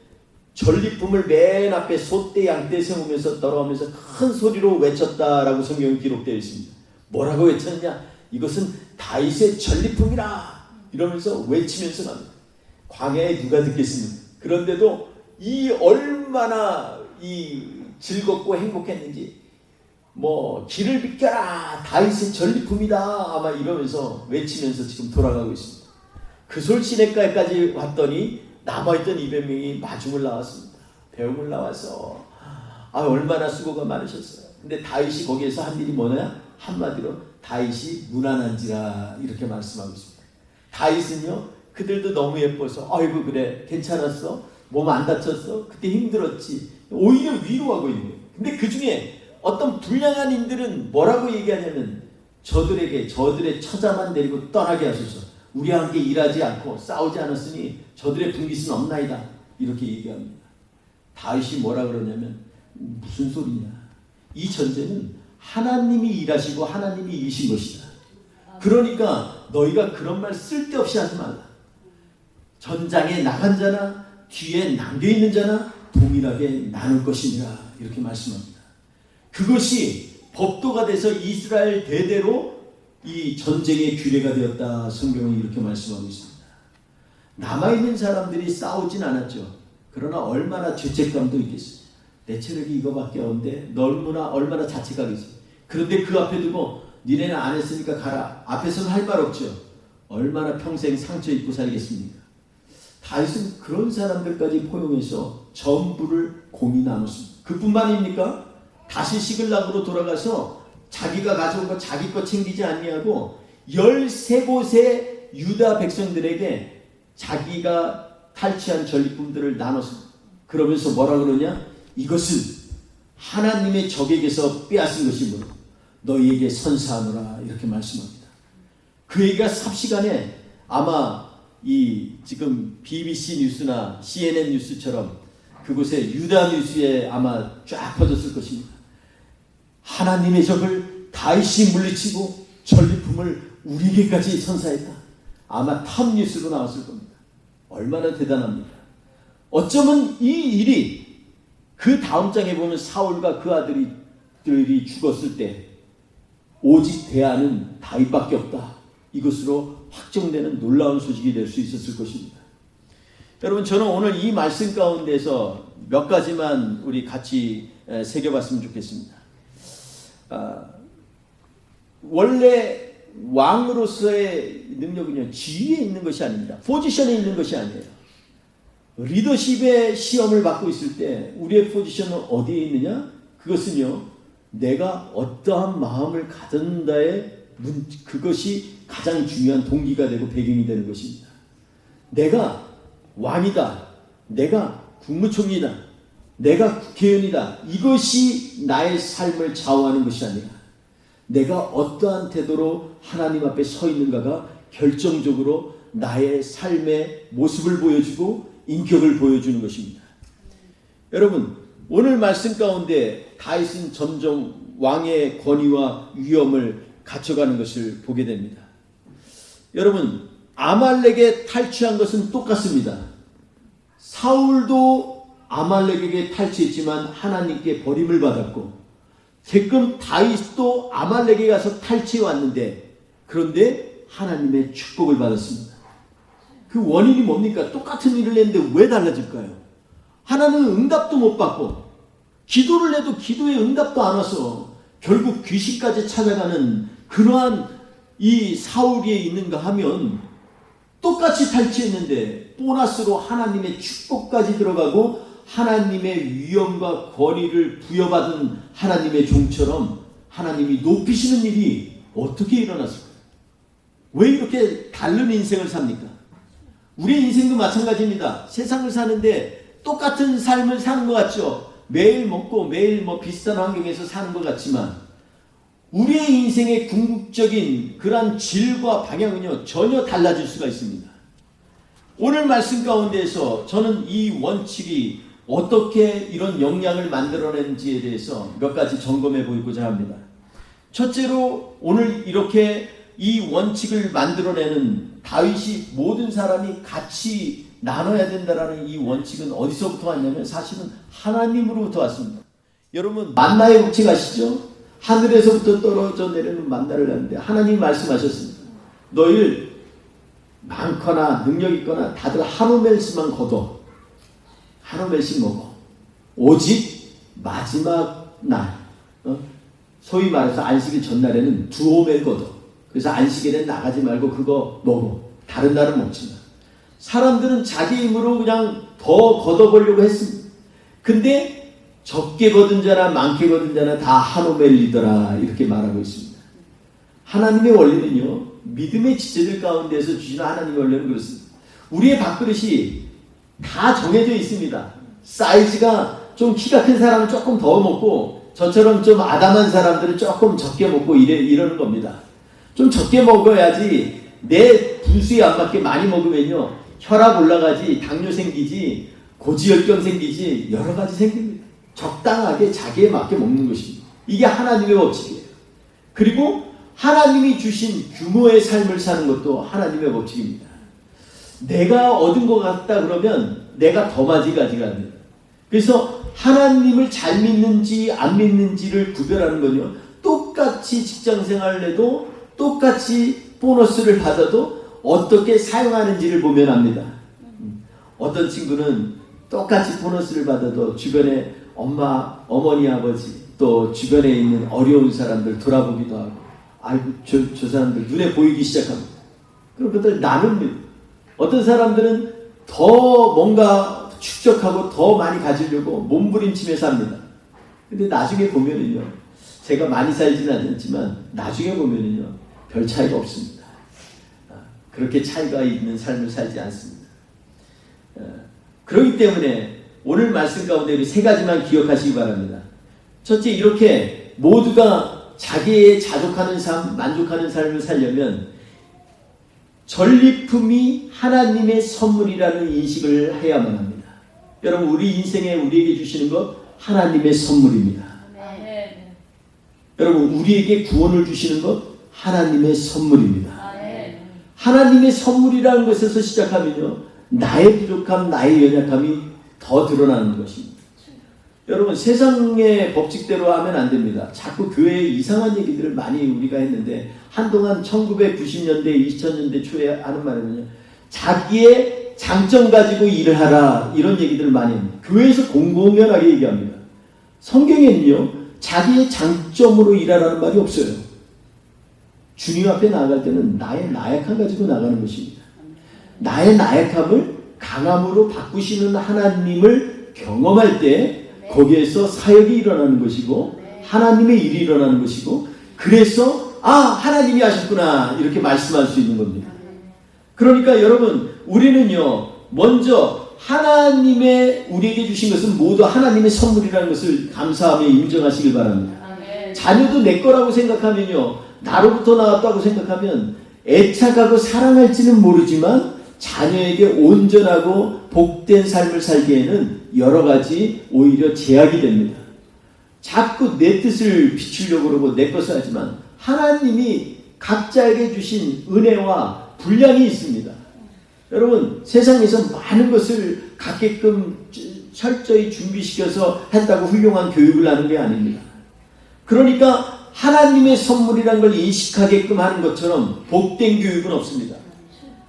A: 전리품을 맨 앞에 소떼 양떼 세우면서 따라오면서 큰 소리로 외쳤다라고 성경에 기록되어 있습니다. 뭐라고 외쳤냐? 이것은 다윗의 전리품이라 이러면서 외치면서 갑니다. 광야에 누가 듣겠습니까? 그런데도 이 얼마나 이 즐겁고 행복했는지 뭐 길을 비켜라 다윗의 전리품이다 아마 이러면서 외치면서 지금 돌아가고 있습니다. 그 솔시내가까지 왔더니 남아있던 200명이 마중을 나왔습니다. 배웅을 나와서 얼마나 수고가 많으셨어요. 근데 다윗이 거기에서 한 일이 뭐냐? 한마디로 다윗이 무난한지라 이렇게 말씀하고 있습니다. 다윗은요 그들도 너무 예뻐서 아이고 그래 괜찮았어? 몸 안 다쳤어? 그때 힘들었지? 오히려 위로하고 있는 거예요. 근데 그 중에 어떤 불량한 인들은 뭐라고 얘기하냐면 저들의 처자만 데리고 떠나게 하소서. 우리와 함께 일하지 않고 싸우지 않았으니 저들의 분깃은 없나이다. 이렇게 얘기합니다. 다윗이 뭐라 그러냐면 무슨 소리냐. 이 전쟁은 하나님이 일하시고 하나님이 이기신 것이다. 그러니까 너희가 그런 말 쓸데없이 하지 말라. 전장에 나간 자나 뒤에 남겨있는 자나 동일하게 나눌 것이니라. 이렇게 말씀합니다. 그것이 법도가 돼서 이스라엘 대대로 이 전쟁의 규례가 되었다. 성경은 이렇게 말씀하고 있습니다. 남아있는 사람들이 싸우진 않았죠. 그러나 얼마나 죄책감도 있겠어요. 내 체력이 이거밖에 없는데 너무나 얼마나 자책하겠어요. 그런데 그 앞에 두고 니네는 안 했으니까 가라. 앞에서는 할 말 없죠. 얼마나 평생 상처 입고 살겠습니까? 다윗은 그런 사람들까지 포용해서 전부를 공이 나눴습니다. 그뿐만입니까? 다시 시글락으로 돌아가서 자기가 가져온 거 자기 거 챙기지 아니하고 13곳의 유다 백성들에게 자기가 탈취한 전리품들을 나눴습니다. 그러면서 뭐라 그러냐? 이것은 하나님의 적에게서 빼앗은 것이므로 너희에게 선사하노라. 이렇게 말씀합니다. 그 얘기가 삽시간에 아마 이 지금 BBC 뉴스나 CNN 뉴스처럼 그곳에 유다 뉴스에 아마 쫙 퍼졌을 것입니다. 하나님의 적을 다윗이 물리치고 전리품을 우리에게까지 선사했다. 아마 탑 뉴스로 나왔을 겁니다. 얼마나 대단합니까? 어쩌면 이 일이 그 다음 장에 보면 사울과 그 아들들이 죽었을 때 오직 대안은 다윗밖에 없다. 이것으로 확정되는 놀라운 소식이 될 수 있었을 것입니다. 여러분 저는 오늘 이 말씀 가운데서 몇 가지만 우리 같이 새겨봤으면 좋겠습니다. 원래 왕으로서의 능력은요 지위에 있는 것이 아닙니다. 포지션에 있는 것이 아니에요. 리더십의 시험을 받고 있을 때 우리의 포지션은 어디에 있느냐? 그것은요 내가 어떠한 마음을 가진다의 그것이 가장 중요한 동기가 되고 배경이 되는 것입니다. 내가 왕이다. 내가 국무총리다. 내가 국회의원이다. 이것이 나의 삶을 좌우하는 것이 아니라 내가 어떠한 태도로 하나님 앞에 서 있는가가 결정적으로 나의 삶의 모습을 보여주고 인격을 보여주는 것입니다. 여러분 오늘 말씀 가운데 다윗은 점점 왕의 권위와 위엄을 갖춰가는 것을 보게 됩니다. 여러분 아말렉에 탈취한 것은 똑같습니다. 사울도 아말렉에게 탈취했지만 하나님께 버림을 받았고 지금 다윗도 아말렉에 가서 탈취해 왔는데 그런데 하나님의 축복을 받았습니다. 그 원인이 뭡니까? 똑같은 일을 했는데 왜 달라질까요? 하나는 응답도 못 받고 기도를 해도 기도에 응답도 안 와서 결국 귀신까지 찾아가는 그러한 이 사울이에 있는가 하면 똑같이 탈취했는데 보너스로 하나님의 축복까지 들어가고 하나님의 위엄과 권위를 부여받은 하나님의 종처럼 하나님이 높이시는 일이 어떻게 일어났을까요? 왜 이렇게 다른 인생을 삽니까? 우리의 인생도 마찬가지입니다. 세상을 사는데 똑같은 삶을 사는 것 같죠? 매일 먹고 매일 비슷한 환경에서 사는 것 같지만 우리의 인생의 궁극적인 그러한 질과 방향은요 전혀 달라질 수가 있습니다. 오늘 말씀 가운데에서 저는 이 원칙이 어떻게 이런 영향을 만들어내는지에 대해서 몇 가지 점검해 보고자 합니다. 첫째로 오늘 이렇게 이 원칙을 만들어내는 다윗이 모든 사람이 같이 나눠야 된다라는 이 원칙은 어디서부터 왔냐면 사실은 하나님으로부터 왔습니다. 여러분 만나의 원칙 아시죠? 하늘에서부터 떨어져 내리는 만나를 하는데 하나님이 말씀하셨습니다. 너희를 많거나 능력 있거나 다들 한 오멜씩만 거둬. 한 오멜씩 먹어. 오직 마지막 날 소위 말해서 안식일 전날에는 두 오멜 거둬. 그래서 안식일에 나가지 말고 그거 먹어. 다른 날은 먹지 마. 사람들은 자기 힘으로 그냥 더 걷어보려고 했습니다. 근데 적게 거둔 자나 많게 거둔 자나 다 한 오멜이더라 이렇게 말하고 있습니다. 하나님의 원리는요 믿음의 지체들 가운데서 주시는 하나님의 원리는 그렇습니다. 우리의 밥그릇이 다 정해져 있습니다. 사이즈가 좀 키가 큰 사람은 조금 더 먹고 저처럼 좀 아담한 사람들은 조금 적게 먹고 이러는 겁니다. 좀 적게 먹어야지 내 분수에 안 맞게 많이 먹으면요 혈압 올라가지, 당뇨 생기지, 고지혈경 생기지 여러 가지 생깁니다. 적당하게 자기에 맞게 먹는 것입니다. 이게 하나님의 법칙이에요. 그리고 하나님이 주신 규모의 삶을 사는 것도 하나님의 법칙입니다. 내가 얻은 것 같다 그러면 내가 더 가져가야 돼요. 그래서 하나님을 잘 믿는지 안 믿는지를 구별하는 건요 똑같이 직장생활을 해도 똑같이 보너스를 받아도 어떻게 사용하는지를 보면 압니다. 어떤 친구는 똑같이 보너스를 받아도 주변에 엄마, 어머니, 아버지 또 주변에 있는 어려운 사람들 돌아보기도 하고 아이고 저 사람들 눈에 보이기 시작합니다. 그런 것들 나눕니다. 어떤 사람들은 더 뭔가 축적하고 더 많이 가지려고 몸부림치며 삽니다. 근데 나중에 보면은요 제가 많이 살지는 않았지만 나중에 보면은요 별 차이가 없습니다. 그렇게 차이가 있는 삶을 살지 않습니다. 그렇기 때문에 오늘 말씀 가운데 우리 세 가지만 기억하시기 바랍니다. 첫째, 이렇게 모두가 자기의 자족하는 삶, 만족하는 삶을 살려면 전리품이 하나님의 선물이라는 인식을 해야만 합니다. 여러분 우리 인생에 우리에게 주시는 것 하나님의 선물입니다.
C: 네.
A: 여러분 우리에게 구원을 주시는 것 하나님의 선물입니다. 하나님의 선물이라는 것에서 시작하면요 나의 부족함, 나의 연약함이 더 드러나는 것입니다. 여러분 세상의 법칙대로 하면 안 됩니다. 자꾸 교회에 이상한 얘기들을 많이 우리가 했는데 한동안 1990년대, 2000년대 초에 하는 말은요 자기의 장점 가지고 일을 하라 이런 얘기들을 많이 합니다. 교회에서 공공연하게 얘기합니다. 성경에는요 자기의 장점으로 일하라는 말이 없어요. 주님 앞에 나아갈 때는 나의 나약함 가지고 나가는 것입니다. 나의 나약함을 강함으로 바꾸시는 하나님을 경험할 때 거기에서 사역이 일어나는 것이고 하나님의 일이 일어나는 것이고 그래서 하나님이 하셨구나 이렇게 말씀할 수 있는 겁니다. 그러니까 여러분 우리는요 먼저 하나님의 우리에게 주신 것은 모두 하나님의 선물이라는 것을 감사하며 인정하시길 바랍니다. 자녀도 내 거라고 생각하면요 나로부터 나왔다고 생각하면 애착하고 사랑할지는 모르지만 자녀에게 온전하고 복된 삶을 살기에는 여러 가지 오히려 제약이 됩니다. 자꾸 내 뜻을 비추려고 그러고 내 것을 하지만 하나님이 각자에게 주신 은혜와 분량이 있습니다. 여러분 세상에서 많은 것을 갖게끔 철저히 준비시켜서 한다고 훌륭한 교육을 하는 게 아닙니다. 그러니까 하나님의 선물이라는 걸 인식하게끔 하는 것처럼 복된 교육은 없습니다.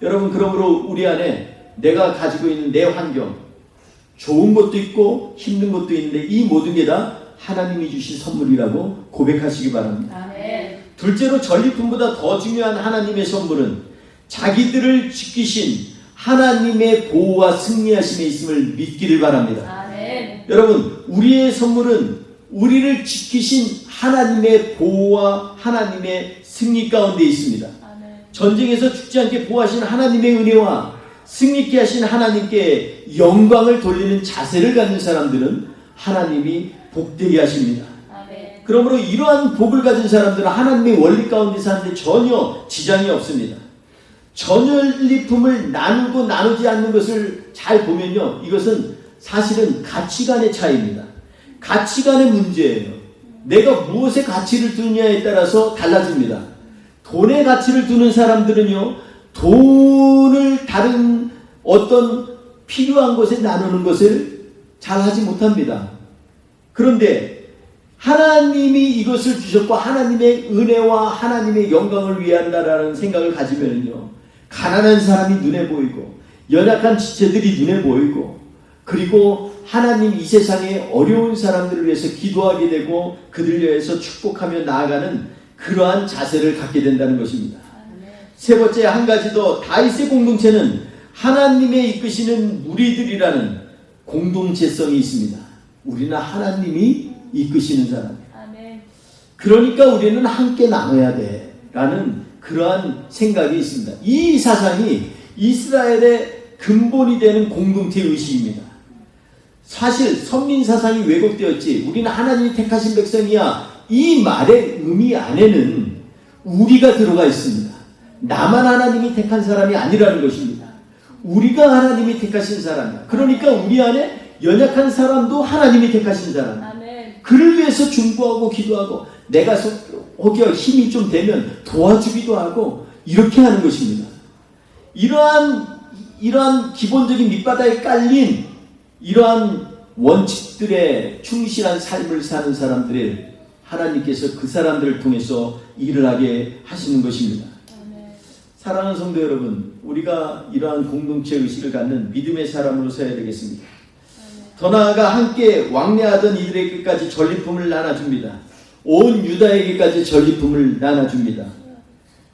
A: 여러분 그러므로 우리 안에 내가 가지고 있는 내 환경 좋은 것도 있고 힘든 것도 있는데 이 모든 게 다 하나님이 주신 선물이라고 고백하시기 바랍니다.
C: 아멘.
A: 둘째로 전리품보다 더 중요한 하나님의 선물은 자기들을 지키신 하나님의 보호와 승리하심에 있음을 믿기를 바랍니다.
C: 아멘.
A: 여러분, 우리의 선물은 우리를 지키신 하나님의 보호와 하나님의 승리 가운데 있습니다.
C: 아멘.
A: 전쟁에서 죽지 않게 보호하신 하나님의 은혜와 승리케 하신 하나님께 영광을 돌리는 자세를 갖는 사람들은 하나님이 복되게 하십니다.
C: 아멘.
A: 그러므로 이러한 복을 가진 사람들은 하나님의 원리 가운데 사는데 전혀 지장이 없습니다. 전리품을 나누고 나누지 않는 것을 잘 보면요, 이것은 사실은 가치관의 차이입니다. 가치관의 문제예요. 내가 무엇에 가치를 두느냐에 따라서 달라집니다. 돈에 가치를 두는 사람들은요, 돈을 다른 어떤 필요한 것에 나누는 것을 잘 하지 못합니다. 그런데 하나님이 이것을 주셨고 하나님의 은혜와 하나님의 영광을 위한다라는 생각을 가지면요, 가난한 사람이 눈에 보이고 연약한 지체들이 눈에 보이고, 그리고 하나님 이 세상에 어려운 사람들을 위해서 기도하게 되고 그들을 위해서 축복하며 나아가는 그러한 자세를 갖게 된다는 것입니다. 세 번째, 한 가지 더, 다윗의 공동체는 하나님의 이끄시는 무리들이라는 공동체성이 있습니다. 우리는 하나님이 이끄시는 사람이에요.
C: 아멘.
A: 그러니까 우리는 함께 나눠야 돼 라는 그러한 생각이 있습니다. 이 사상이 이스라엘의 근본이 되는 공동체 의식입니다. 사실 선민 사상이 왜곡되었지, 우리는 하나님이 택하신 백성이야, 이 말의 의미 안에는 우리가 들어가 있습니다. 나만 하나님이 택한 사람이 아니라는 것입니다. 우리가 하나님이 택하신 사람이야. 그러니까 우리 안에 연약한 사람도 하나님이 택하신 사람.
C: 아멘.
A: 그를 위해서 중보하고 기도하고, 내가 혹여 힘이 좀 되면 도와주기도 하고, 이렇게 하는 것입니다. 이러한 기본적인 밑바닥에 깔린 이러한 원칙들에 충실한 삶을 사는 사람들을 하나님께서 그 사람들을 통해서 일을 하게 하시는 것입니다.
C: 아멘.
A: 사랑하는 성도 여러분, 우리가 이러한 공동체 의식을 갖는 믿음의 사람으로 서야 되겠습니다. 더 나아가 함께 왕래하던 이들에게까지 전리품을 나눠줍니다. 온 유다에게까지 전리품을 나눠줍니다.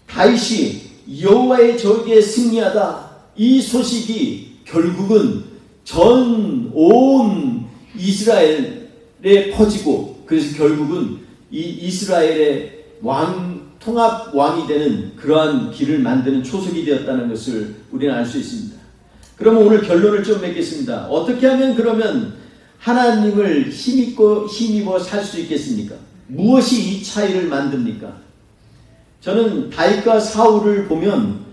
A: 다윗이 여호와의 적에게 승리하다, 이 소식이 결국은 온 이스라엘에 퍼지고, 그래서 결국은 이 이스라엘의 통합 왕이 되는 그러한 길을 만드는 초석이 되었다는 것을 우리는 알 수 있습니다. 그러면 오늘 결론을 좀 맺겠습니다. 어떻게 하면 그러면 하나님을 힘입어 살 수 있겠습니까? 무엇이 이 차이를 만듭니까? 저는 다윗과 사울을 보면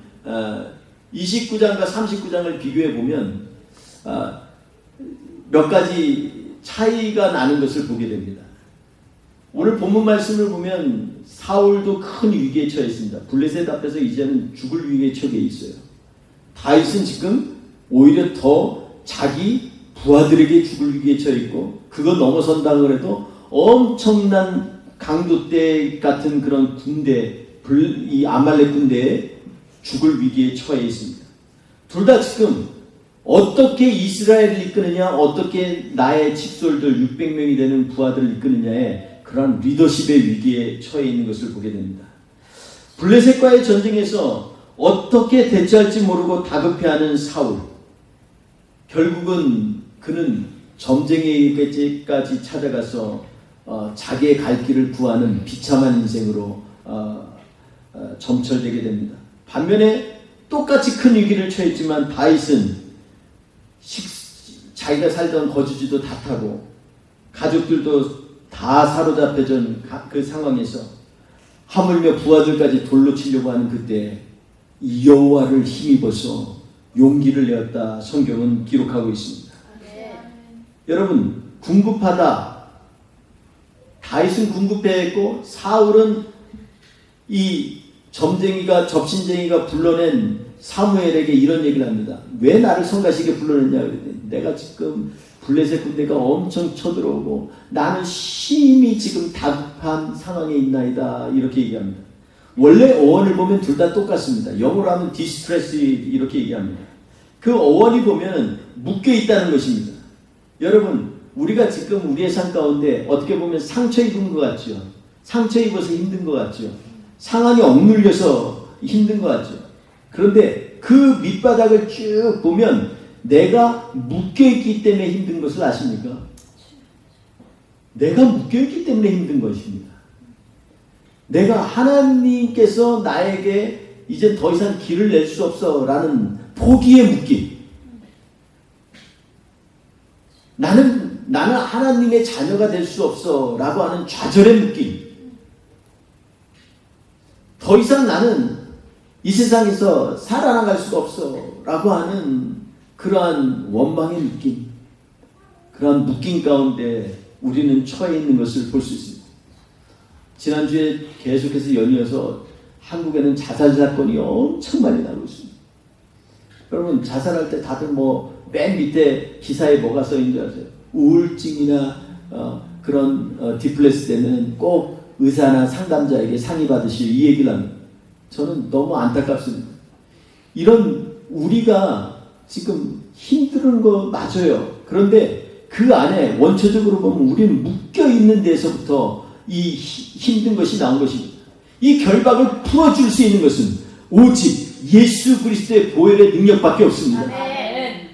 A: 29장과 39장을 비교해 보면 몇 가지 차이가 나는 것을 보게 됩니다. 오늘 본문 말씀을 보면 사울도 큰 위기에 처해 있습니다. 블레셋 앞에서 이제는 죽을 위기에 처해 있어요. 다윗은 지금 오히려 더 자기 부하들에게 죽을 위기에 처해 있고, 그거 넘어선다고 해도 엄청난 강도대 같은 그런 군대, 이 아말렉 군대에 죽을 위기에 처해 있습니다. 둘 다 지금 어떻게 이스라엘을 이끄느냐, 어떻게 나의 칩솔들 600명이 되는 부하들을 이끄느냐에 그런 리더십의 위기에 처해 있는 것을 보게 됩니다. 블레셋과의 전쟁에서 어떻게 대처할지 모르고 다급해하는 사울, 결국은 그는 점쟁이까지 찾아가서 자기의 갈 길을 구하는 비참한 인생으로 점철되게 됩니다. 반면에 똑같이 큰 위기를 처했지만 다윗은 자기가 살던 거주지도 다 타고 가족들도 다 사로잡혀진 그 상황에서 하물며 부하들까지 돌로 치려고 하는 그때 여호와를 힘입어서 용기를 내었다, 성경은 기록하고 있습니다.
C: 네.
A: 여러분, 궁급하다, 다윗은 궁급해했고 사울은 이 접신쟁이가 불러낸 사무엘에게 이런 얘기를 합니다. 왜 나를 성가시게 불러냈냐 그랬더니, 내가 지금 블레셋 군대가 엄청 쳐들어오고 나는 심히 지금 다급한 상황에 있나이다, 이렇게 얘기합니다. 원래 어원을 보면 둘 다 똑같습니다. 영어로 하면 distress 이렇게 얘기합니다. 그 어원이 보면 묶여 있다는 것입니다. 여러분, 우리가 지금 우리의 삶 가운데 어떻게 보면 상처 입은 것 같죠. 상처 입어서 힘든 것 같죠. 상황이 억눌려서 힘든 것 같죠. 그런데 그 밑바닥을 쭉 보면 내가 묶여있기 때문에 힘든 것을 아십니까? 내가 묶여있기 때문에 힘든 것입니다. 내가 하나님께서 나에게 이제 더 이상 길을 낼 수 없어 라는 포기의 묶임. 나는 하나님의 자녀가 될 수 없어 라고 하는 좌절의 묶임. 더 이상 나는 이 세상에서 살아나갈 수가 없어 라고 하는 그러한 원망의 느낌, 그러한 묶임 가운데 우리는 처해 있는 것을 볼 수 있습니다. 지난주에 계속해서 연이어서 한국에는 자살 사건이 엄청 많이 나고 있습니다. 여러분, 자살할 때 다들 맨 밑에 기사에 뭐가 써 있는 줄 아세요? 우울증이나 그런 디플레스 때는 꼭 의사나 상담자에게 상의 받으시오, 이 얘기를 합니다. 저는 너무 안타깝습니다. 이런 우리가 지금 힘든 거 맞아요. 그런데 그 안에 원초적으로 보면 우리는 묶여있는 데서부터 이 힘든 것이 나온 것입니다. 이 결박을 풀어줄 수 있는 것은 오직 예수 그리스도의 보혈의 능력밖에 없습니다.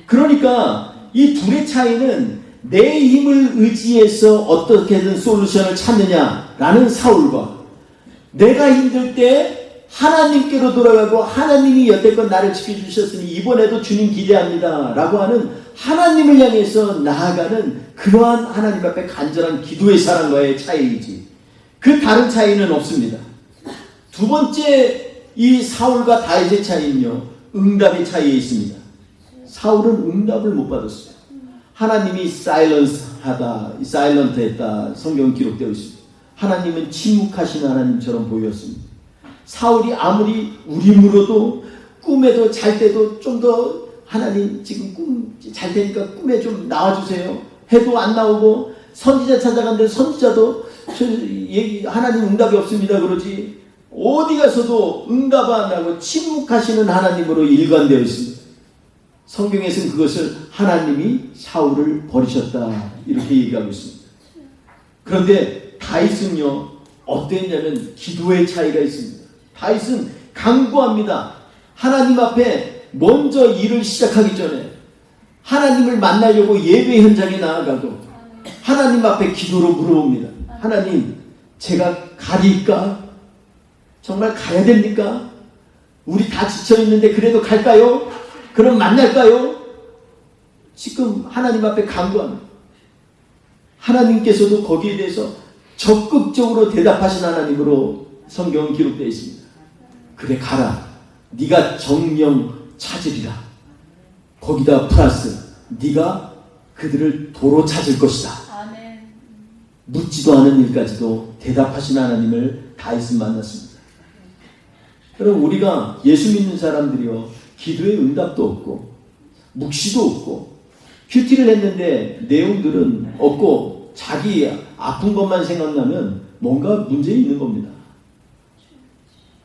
A: 그러니까 이 둘의 차이는 내 힘을 의지해서 어떻게든 솔루션을 찾느냐라는 사울과 내가 힘들 때 하나님께로 돌아가고 하나님이 여태껏 나를 지켜주셨으니 이번에도 주님 기대합니다 라고 하는 하나님을 향해서 나아가는 그러한 하나님 앞에 간절한 기도의 사랑과의 차이이지, 그 다른 차이는 없습니다. 두 번째, 이 사울과 다윗의 차이는요, 응답의 차이에 있습니다. 사울은 응답을 못 받았어요. 하나님이 사일런트 했다, 성경은 기록되어 있습니다. 하나님은 침묵하신 하나님처럼 보였습니다. 사울이 아무리 우림으로도 꿈에도 잘 때도 좀 더 하나님 지금 꿈 잘 테니까 꿈에 좀 나와주세요 해도 안 나오고, 선지자 찾아갔는데 선지자도 하나님 응답이 없습니다 그러지, 어디 가서도 응답 안 하고 침묵하시는 하나님으로 일관되어 있습니다. 성경에서는 그것을 하나님이 사울을 버리셨다 이렇게 얘기하고 있습니다. 그런데 다윗은요 어땠냐면 기도의 차이가 있습니다. 다윗은 강구합니다. 하나님 앞에 먼저 일을 시작하기 전에 하나님을 만나려고 예배 현장에 나아가도 하나님 앞에 기도로 물어봅니다. 하나님, 제가 가리일까? 정말 가야 됩니까? 우리 다 지쳐있는데 그래도 갈까요? 그럼 만날까요? 지금 하나님 앞에 간구합니다. 하나님께서도 거기에 대해서 적극적으로 대답하신 하나님으로 성경은 기록되어 있습니다. 그래, 가라. 네가 정령 찾으리라. 거기다 플러스 네가 그들을 도로 찾을 것이다.
C: 아멘.
A: 묻지도 않은 일까지도 대답하신 하나님을 다윗은 만났습니다. 여러분, 우리가 예수 믿는 사람들이요, 기도에 응답도 없고 묵시도 없고 큐티를 했는데 내용들은 없고 자기 아픈 것만 생각나면 뭔가 문제 있는 겁니다.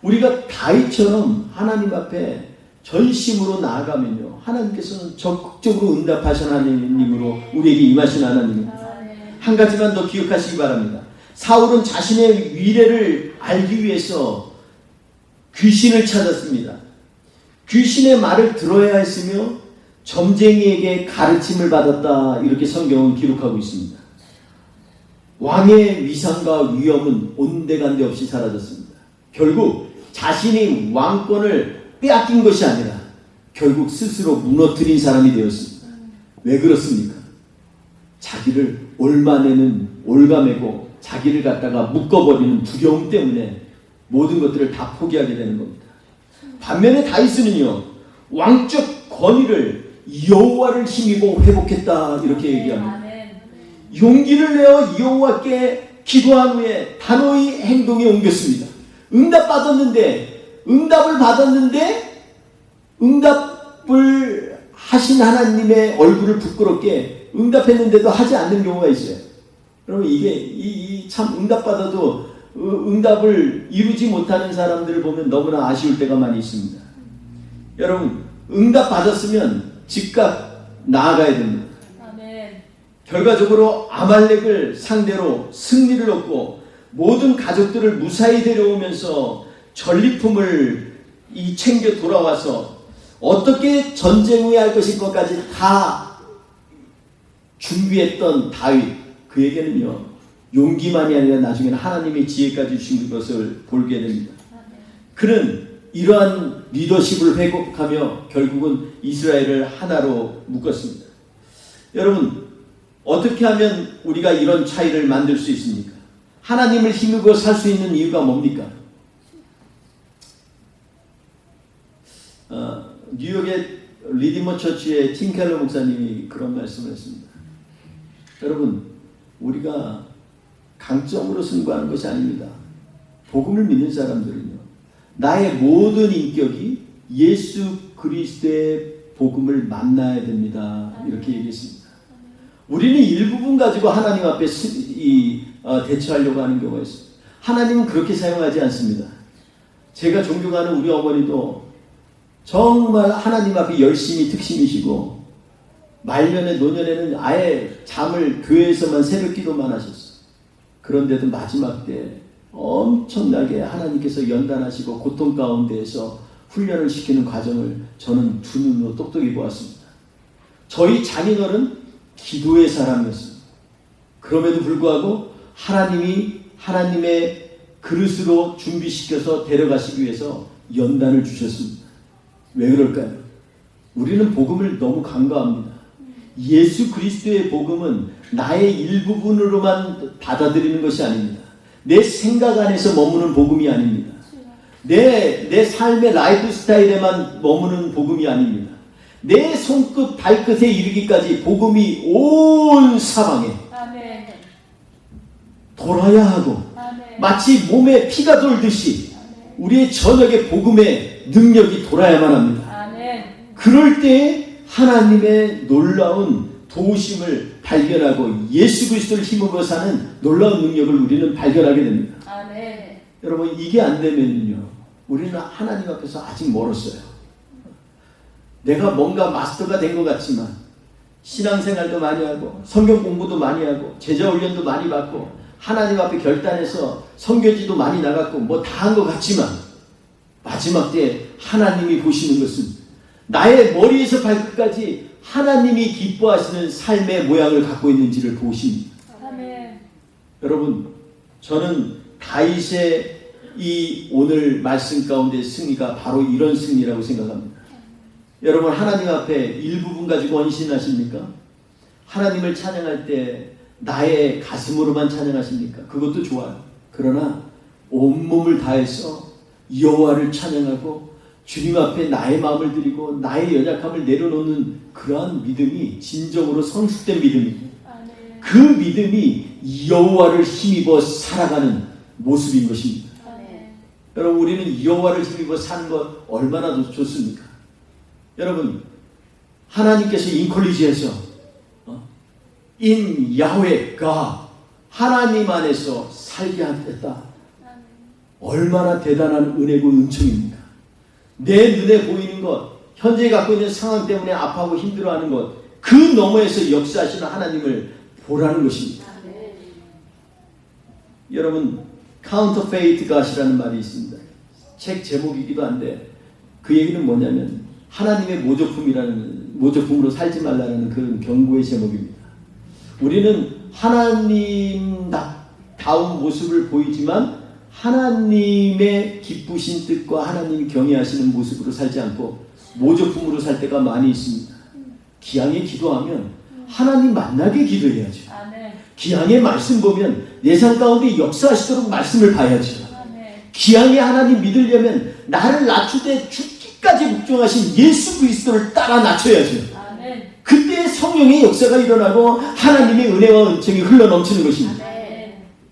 A: 우리가 다윗처럼 하나님 앞에 전심으로 나아가면요, 하나님께서는 적극적으로 응답하신 하나님으로 우리에게 임하신 하나님입니다. 한 가지만 더 기억하시기 바랍니다. 사울은 자신의 위례를 알기 위해서 귀신을 찾았습니다. 귀신의 말을 들어야 했으며 점쟁이에게 가르침을 받았다 이렇게 성경은 기록하고 있습니다. 왕의 위상과 위엄은 온데간데 없이 사라졌습니다. 결국 자신이 왕권을 빼앗긴 것이 아니라 결국 스스로 무너뜨린 사람이 되었습니다. 왜 그렇습니까? 자기를 올마내는 올가매고 자기를 갖다가 묶어버리는 두려움 때문에 모든 것들을 다 포기하게 되는 겁니다. 반면에 다윗은요, 왕적 권위를 여호와를 힘입어 회복했다 이렇게 얘기합니다. 용기를 내어 여호와께 기도한 후에 단호히 행동에 옮겼습니다. 응답을 받았는데 응답을 하신 하나님의 얼굴을 부끄럽게 응답했는데도 하지 않는 경우가 있어요. 여러분, 이게 참 응답받아도 응답을 이루지 못하는 사람들을 보면 너무나 아쉬울 때가 많이 있습니다. 여러분, 응답 받았으면 즉각 나아가야 됩니다.
C: 아멘.
A: 결과적으로 아말렉을 상대로 승리를 얻고 모든 가족들을 무사히 데려오면서 전리품을 챙겨 돌아와서 어떻게 전쟁을 할 것인 것까지 다 준비했던 다윗, 그에게는요 용기만이 아니라 나중에는 하나님의 지혜까지 주신 것을 보게 됩니다. 그는 이러한 리더십을 회복하며 결국은 이스라엘을 하나로 묶었습니다. 여러분, 어떻게 하면 우리가 이런 차이를 만들 수 있습니까? 하나님을 힘입어 살 수 있는 이유가 뭡니까? 뉴욕의 리디머 처치의 팀 켈러 목사님이 그런 말씀을 했습니다. 여러분, 우리가 강점으로 승부하는 것이 아닙니다. 복음을 믿는 사람들은요, 나의 모든 인격이 예수 그리스도의 복음을 만나야 됩니다. 이렇게 얘기했습니다. 우리는 일부분 가지고 하나님 앞에 대처하려고 하는 경우가 있습니다. 하나님은 그렇게 사용하지 않습니다. 제가 존경하는 우리 어머니도 정말 하나님 앞에 열심히 특심이시고 말년에 노년에는 아예 잠을 교회에서만 새벽 기도만 하셨어요. 그런데도 마지막 때 엄청나게 하나님께서 연단하시고 고통 가운데에서 훈련을 시키는 과정을 저는 두 눈으로 똑똑히 보았습니다. 저희 장인어른 기도의 사람이었습니다. 그럼에도 불구하고 하나님이 하나님의 그릇으로 준비시켜서 데려가시기 위해서 연단을 주셨습니다. 왜 그럴까요? 우리는 복음을 너무 간과합니다. 예수 그리스도의 복음은 나의 일부분으로만 받아들이는 것이 아닙니다. 내 생각 안에서 머무는 복음이 아닙니다. 내 삶의 라이프 스타일에만 머무는 복음이 아닙니다. 내 손끝 발끝에 이르기까지 복음이 온 사방에 돌아야 하고 마치 몸에 피가 돌듯이 우리의 저녁에 복음의 능력이 돌아야만 합니다. 그럴 때 하나님의 놀라운 도우심을 발견하고 예수 그리스도를 힘입어 사는 놀라운 능력을 우리는 발견하게 됩니다. 여러분, 이게 안 되면요 우리는 하나님 앞에서 아직 멀었어요. 내가 뭔가 마스터가 된 것 같지만 신앙생활도 많이 하고 성경 공부도 많이 하고 제자 훈련도 많이 받고 하나님 앞에 결단해서 선교지도 많이 나갔고 뭐 다 한 것 같지만 마지막 때 하나님이 보시는 것은 나의 머리에서 발끝까지 하나님이 기뻐하시는 삶의 모양을 갖고 있는지를 보십니다. 여러분, 저는 다윗의 이 오늘 말씀 가운데 승리가 바로 이런 승리라고 생각합니다. 여러분, 하나님 앞에 일부분 가지고 헌신하십니까? 하나님을 찬양할 때 나의 가슴으로만 찬양하십니까? 그것도 좋아요. 그러나 온몸을 다해서 여호와를 찬양하고 주님 앞에 나의 마음을 드리고 나의 연약함을 내려놓는 그러한 믿음이 진정으로 성숙된 믿음입니다. 그 믿음이 여호와를 힘입어 살아가는 모습인 것입니다. 여러분, 우리는 여호와를 힘입어 사는 것 얼마나 좋습니까? 여러분, 하나님께서 인콜리지에서 In Yahweh God, 하나님 안에서 살게 하셨다. 얼마나 대단한 은혜고 은총입니까? 내 눈에 보이는 것, 현재 갖고 있는 상황 때문에 아파하고 힘들어하는 것, 그 너머에서 역사하시는 하나님을 보라는 것입니다. 여러분, Counterfeit God이라는 말이 있습니다. 책 제목이기도 한데 그 얘기는 뭐냐면 하나님의 모조품으로 살지 말라는 그런 경고의 제목입니다. 우리는 하나님다운 모습을 보이지만 하나님의 기쁘신 뜻과 하나님이 경외하시는 모습으로 살지 않고 모조품으로 살 때가 많이 있습니다. 기왕에 기도하면 하나님 만나게 기도해야죠. 기왕에 말씀 보면 내 삶 가운데 역사하시도록 말씀을 봐야죠. 기왕에 하나님 믿으려면 나를 낮추되 죽기까지 복종하신 예수 그리스도를 따라 낮춰야죠. 그때 성령의 역사가 일어나고 하나님의 은혜와 은총이 흘러넘치는 것입니다.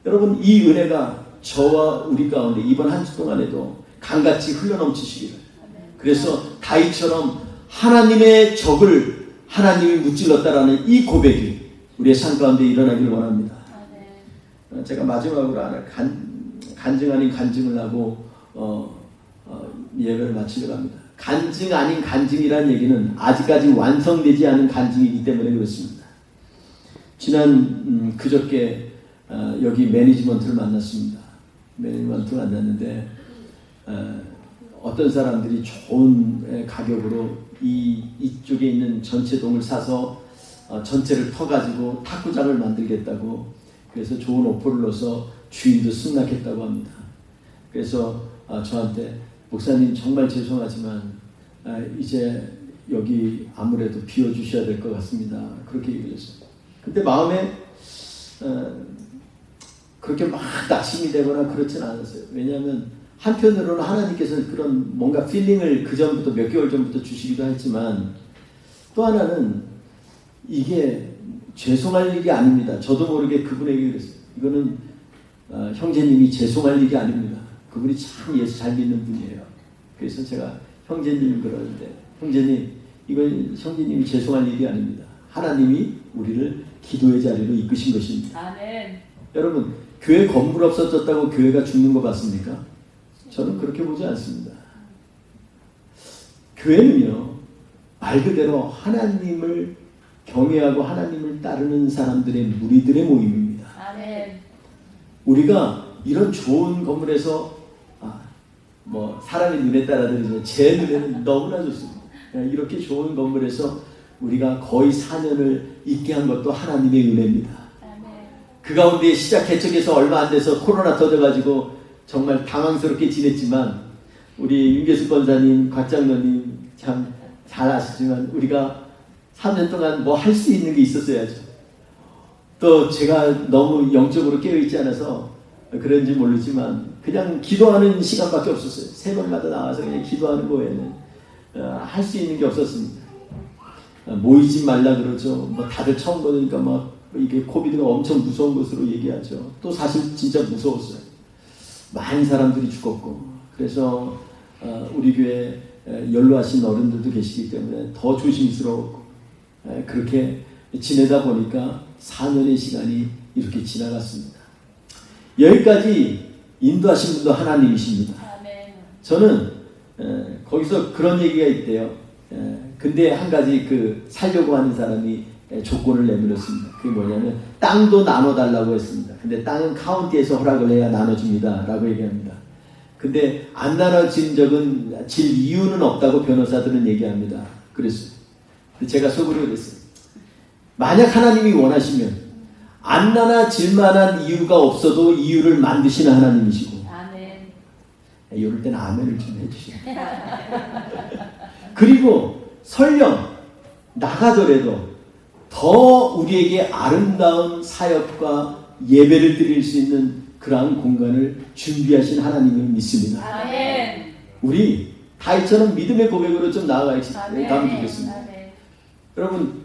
A: 여러분, 이 은혜가 저와 우리 가운데 이번 한 주 동안에도 강같이 흘러넘치시기를, 그래서 다윗처럼 하나님의 적을 하나님이 무찔렀다라는 이 고백이 우리의 삶 가운데 일어나기를 원합니다. 제가 마지막으로 하나 간증 아닌 간증을 하고 예배를 마치려고 합니다. 간증 아닌 간증이라는 얘기는 아직까지 완성되지 않은 간증이기 때문에 그렇습니다. 그저께 여기 매니지먼트를 만났습니다. 매니지먼트 만났는데 어떤 사람들이 좋은 가격으로 이쪽에 있는 전체동을 사서 전체를 터가지고 탁구장을 만들겠다고, 그래서 좋은 오퍼를 넣어서 주인도 승낙했다고 합니다. 그래서 저한테 목사님 정말 죄송하지만 이제 여기 아무래도 비워주셔야 될 것 같습니다. 그렇게 얘기를 했어요. 근데 마음에 그렇게 막 낙심이 되거나 그렇지는 않았어요. 왜냐하면 한편으로는 하나님께서 그런 뭔가 필링을 그 전부터 몇 개월 전부터 주시기도 했지만, 또 하나는 이게 죄송할 일이 아닙니다. 저도 모르게 그분에게 그랬어요. 이거는 형제님이 죄송할 일이 아닙니다. 그분이 참 예수 잘 믿는 분이에요. 그래서 제가 형제님 그러는데, 형제님 이건 형제님이 죄송할 일이 아닙니다. 하나님이 우리를 기도의 자리로 이끄신 것입니다.
C: 아멘.
A: 여러분, 교회 건물 없어졌다고 교회가 죽는 거 봤습니까? 저는 그렇게 보지 않습니다. 교회는요, 말 그대로 하나님을 경외하고 하나님을 따르는 사람들의 무리들의 모임입니다.
C: 아멘.
A: 우리가 이런 좋은 건물에서 사람의 눈에 따라 들으면 제 눈에는 너무나 좋습니다. 이렇게 좋은 건물에서 우리가 거의 4년을 있게 한 것도 하나님의 은혜입니다.
C: 아멘.
A: 그 가운데 시작 개척해서 얼마 안 돼서 코로나 터져가지고 정말 당황스럽게 지냈지만, 우리 윤계숙 권사님, 곽장로님 참 잘 아시지만 우리가 3년 동안 뭐 할 수 있는 게 있었어야죠. 또 제가 너무 영적으로 깨어있지 않아서 그런지 모르지만 그냥 기도하는 시간밖에 없었어요. 새벽마다 나와서 그냥 기도하는 거에는 할 수 있는 게 없었습니다. 모이지 말라 그러죠. 뭐 다들 처음 보니까 막 이게 코비드가 엄청 무서운 것으로 얘기하죠. 또 사실 진짜 무서웠어요. 많은 사람들이 죽었고, 그래서 우리 교회 연로하신 어른들도 계시기 때문에 더 조심스러웠고, 그렇게 지내다 보니까 4년의 시간이 이렇게 지나갔습니다. 여기까지 인도하신 분도 하나님이십니다.
C: 아멘.
A: 저는 거기서 그런 얘기가 있대요. 근데 한 가지 살려고 하는 사람이 조건을 내밀었습니다. 그게 뭐냐면 땅도 나눠달라고 했습니다. 근데 땅은 카운티에서 허락을 해야 나눠줍니다 라고 얘기합니다. 근데 안 나눠진 질 이유는 없다고 변호사들은 얘기합니다. 그랬어요. 제가 속으로 그랬어요. 만약 하나님이 원하시면 안 나눠질 만한 이유가 없어도 이유를 만드시는 하나님이시고,
C: 아멘.
A: 이럴 때는 아멘을 좀 해주세요. 그리고 설령 나가더라도 더 우리에게 아름다운 사역과 예배를 드릴 수 있는 그러한 공간을 준비하신 하나님을 믿습니다.
C: 아멘.
A: 우리 다윗처럼 믿음의 고백으로 좀 나아가면
C: 아멘.
A: 좋겠습니다.
C: 아멘.
A: 여러분,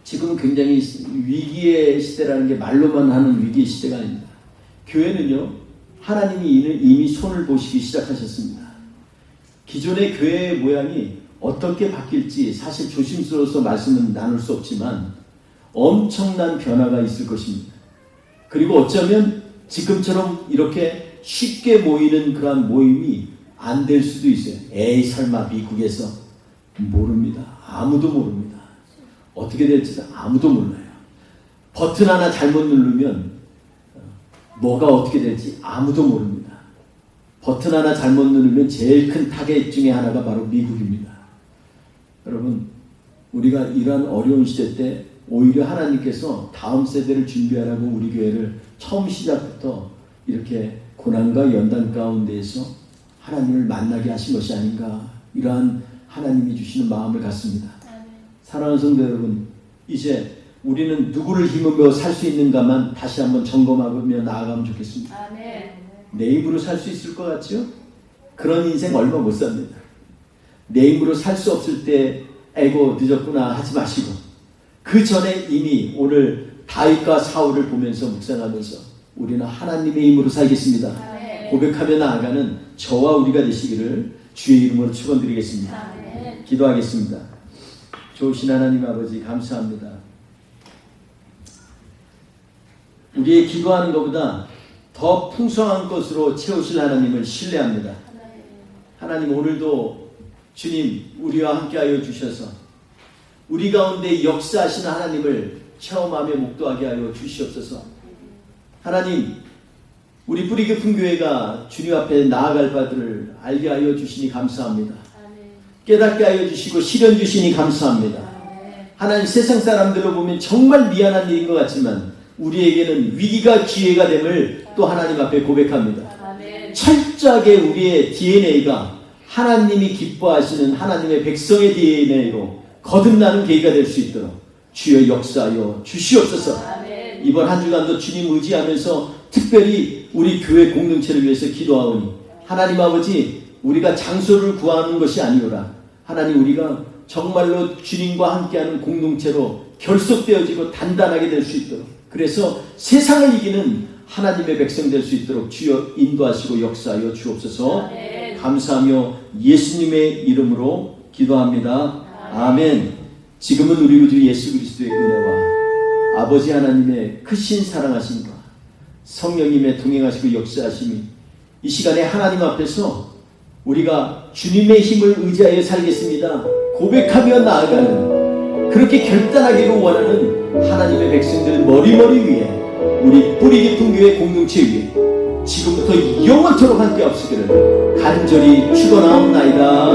A: 지금은 굉장히 위기의 시대라는 게 말로만 하는 위기의 시대가 아닙니다. 교회는요, 하나님이 이미 손을 보시기 시작하셨습니다. 기존의 교회의 모양이 어떻게 바뀔지 사실 조심스러워서 말씀은 나눌 수 없지만 엄청난 변화가 있을 것입니다. 그리고 어쩌면 지금처럼 이렇게 쉽게 모이는 그런 모임이 안 될 수도 있어요. 에이 설마 미국에서 모릅니다. 아무도 모릅니다. 어떻게 될지 아무도 몰라요. 버튼 하나 잘못 누르면 뭐가 어떻게 될지 아무도 모릅니다. 버튼 하나 잘못 누르면 제일 큰 타겟 중에 하나가 바로 미국입니다. 여러분, 우리가 이러한 어려운 시대 때 오히려 하나님께서 다음 세대를 준비하라고 우리 교회를 처음 시작부터 이렇게 고난과 연단 가운데에서 하나님을 만나게 하신 것이 아닌가, 이러한 하나님이 주시는 마음을 갖습니다. 사랑하는 성도 여러분, 이제 우리는 누구를 힘으로 살 수 있는가만 다시 한번 점검하며 나아가면 좋겠습니다.
C: 아멘.
A: 내 힘으로 살 수 있을 것 같죠? 그런 인생 얼마 못 삽니다. 내 힘으로 살 수 없을 때 에고 늦었구나 하지 마시고, 그 전에 이미 오늘 다윗과 사울을 보면서 묵상하면서 우리는 하나님의 힘으로 살겠습니다.
C: 아멘.
A: 고백하며 나아가는 저와 우리가 되시기를 주의 이름으로 축원드리겠습니다.
C: 아멘.
A: 기도하겠습니다. 좋으신 하나님 아버지, 감사합니다. 우리의 기도하는 것보다 더 풍성한 것으로 채우실 하나님을 신뢰합니다. 하나님, 오늘도 주님 우리와 함께하여 주셔서 우리 가운데 역사하시는 하나님을 체험하며 목도하게 하여 주시옵소서. 하나님, 우리 뿌리 깊은 교회가 주님 앞에 나아갈 바들을 알게 하여 주시니 감사합니다. 깨닫게 하여 주시고 실현 주시니 감사합니다. 하나님, 세상 사람들로 보면 정말 미안한 일인 것 같지만 우리에게는 위기가 기회가 됨을 또 하나님 앞에 고백합니다. 철저하게 우리의 DNA가 하나님이 기뻐하시는 하나님의 백성의 DNA로 거듭나는 계기가 될 수 있도록 주여 역사하여 주시옵소서. 이번 한 주간도 주님 의지하면서 특별히 우리 교회 공동체를 위해서 기도하오니 하나님 아버지, 우리가 장소를 구하는 것이 아니오라. 하나님, 우리가 정말로 주님과 함께하는 공동체로 결속되어지고 단단하게 될 수 있도록, 그래서 세상을 이기는 하나님의 백성 될 수 있도록 주여 인도하시고 역사하여 주옵소서. 감사하며 예수님의 이름으로 기도합니다. 아멘. 지금은 우리 주 예수 그리스도의 은혜와 아버지 하나님의 크신 사랑하심과 성령님의 동행하시고 역사하심이 이 시간에 하나님 앞에서 우리가 주님의 힘을 의지하여 살겠습니다 고백하며 나아가는, 그렇게 결단하기를 원하는 하나님의 백성들 머리머리 위에, 우리 뿌리 깊은 교회 공동체 위에 지금부터 영원토록 함께 없으기를 간절히 축원하옵나이다.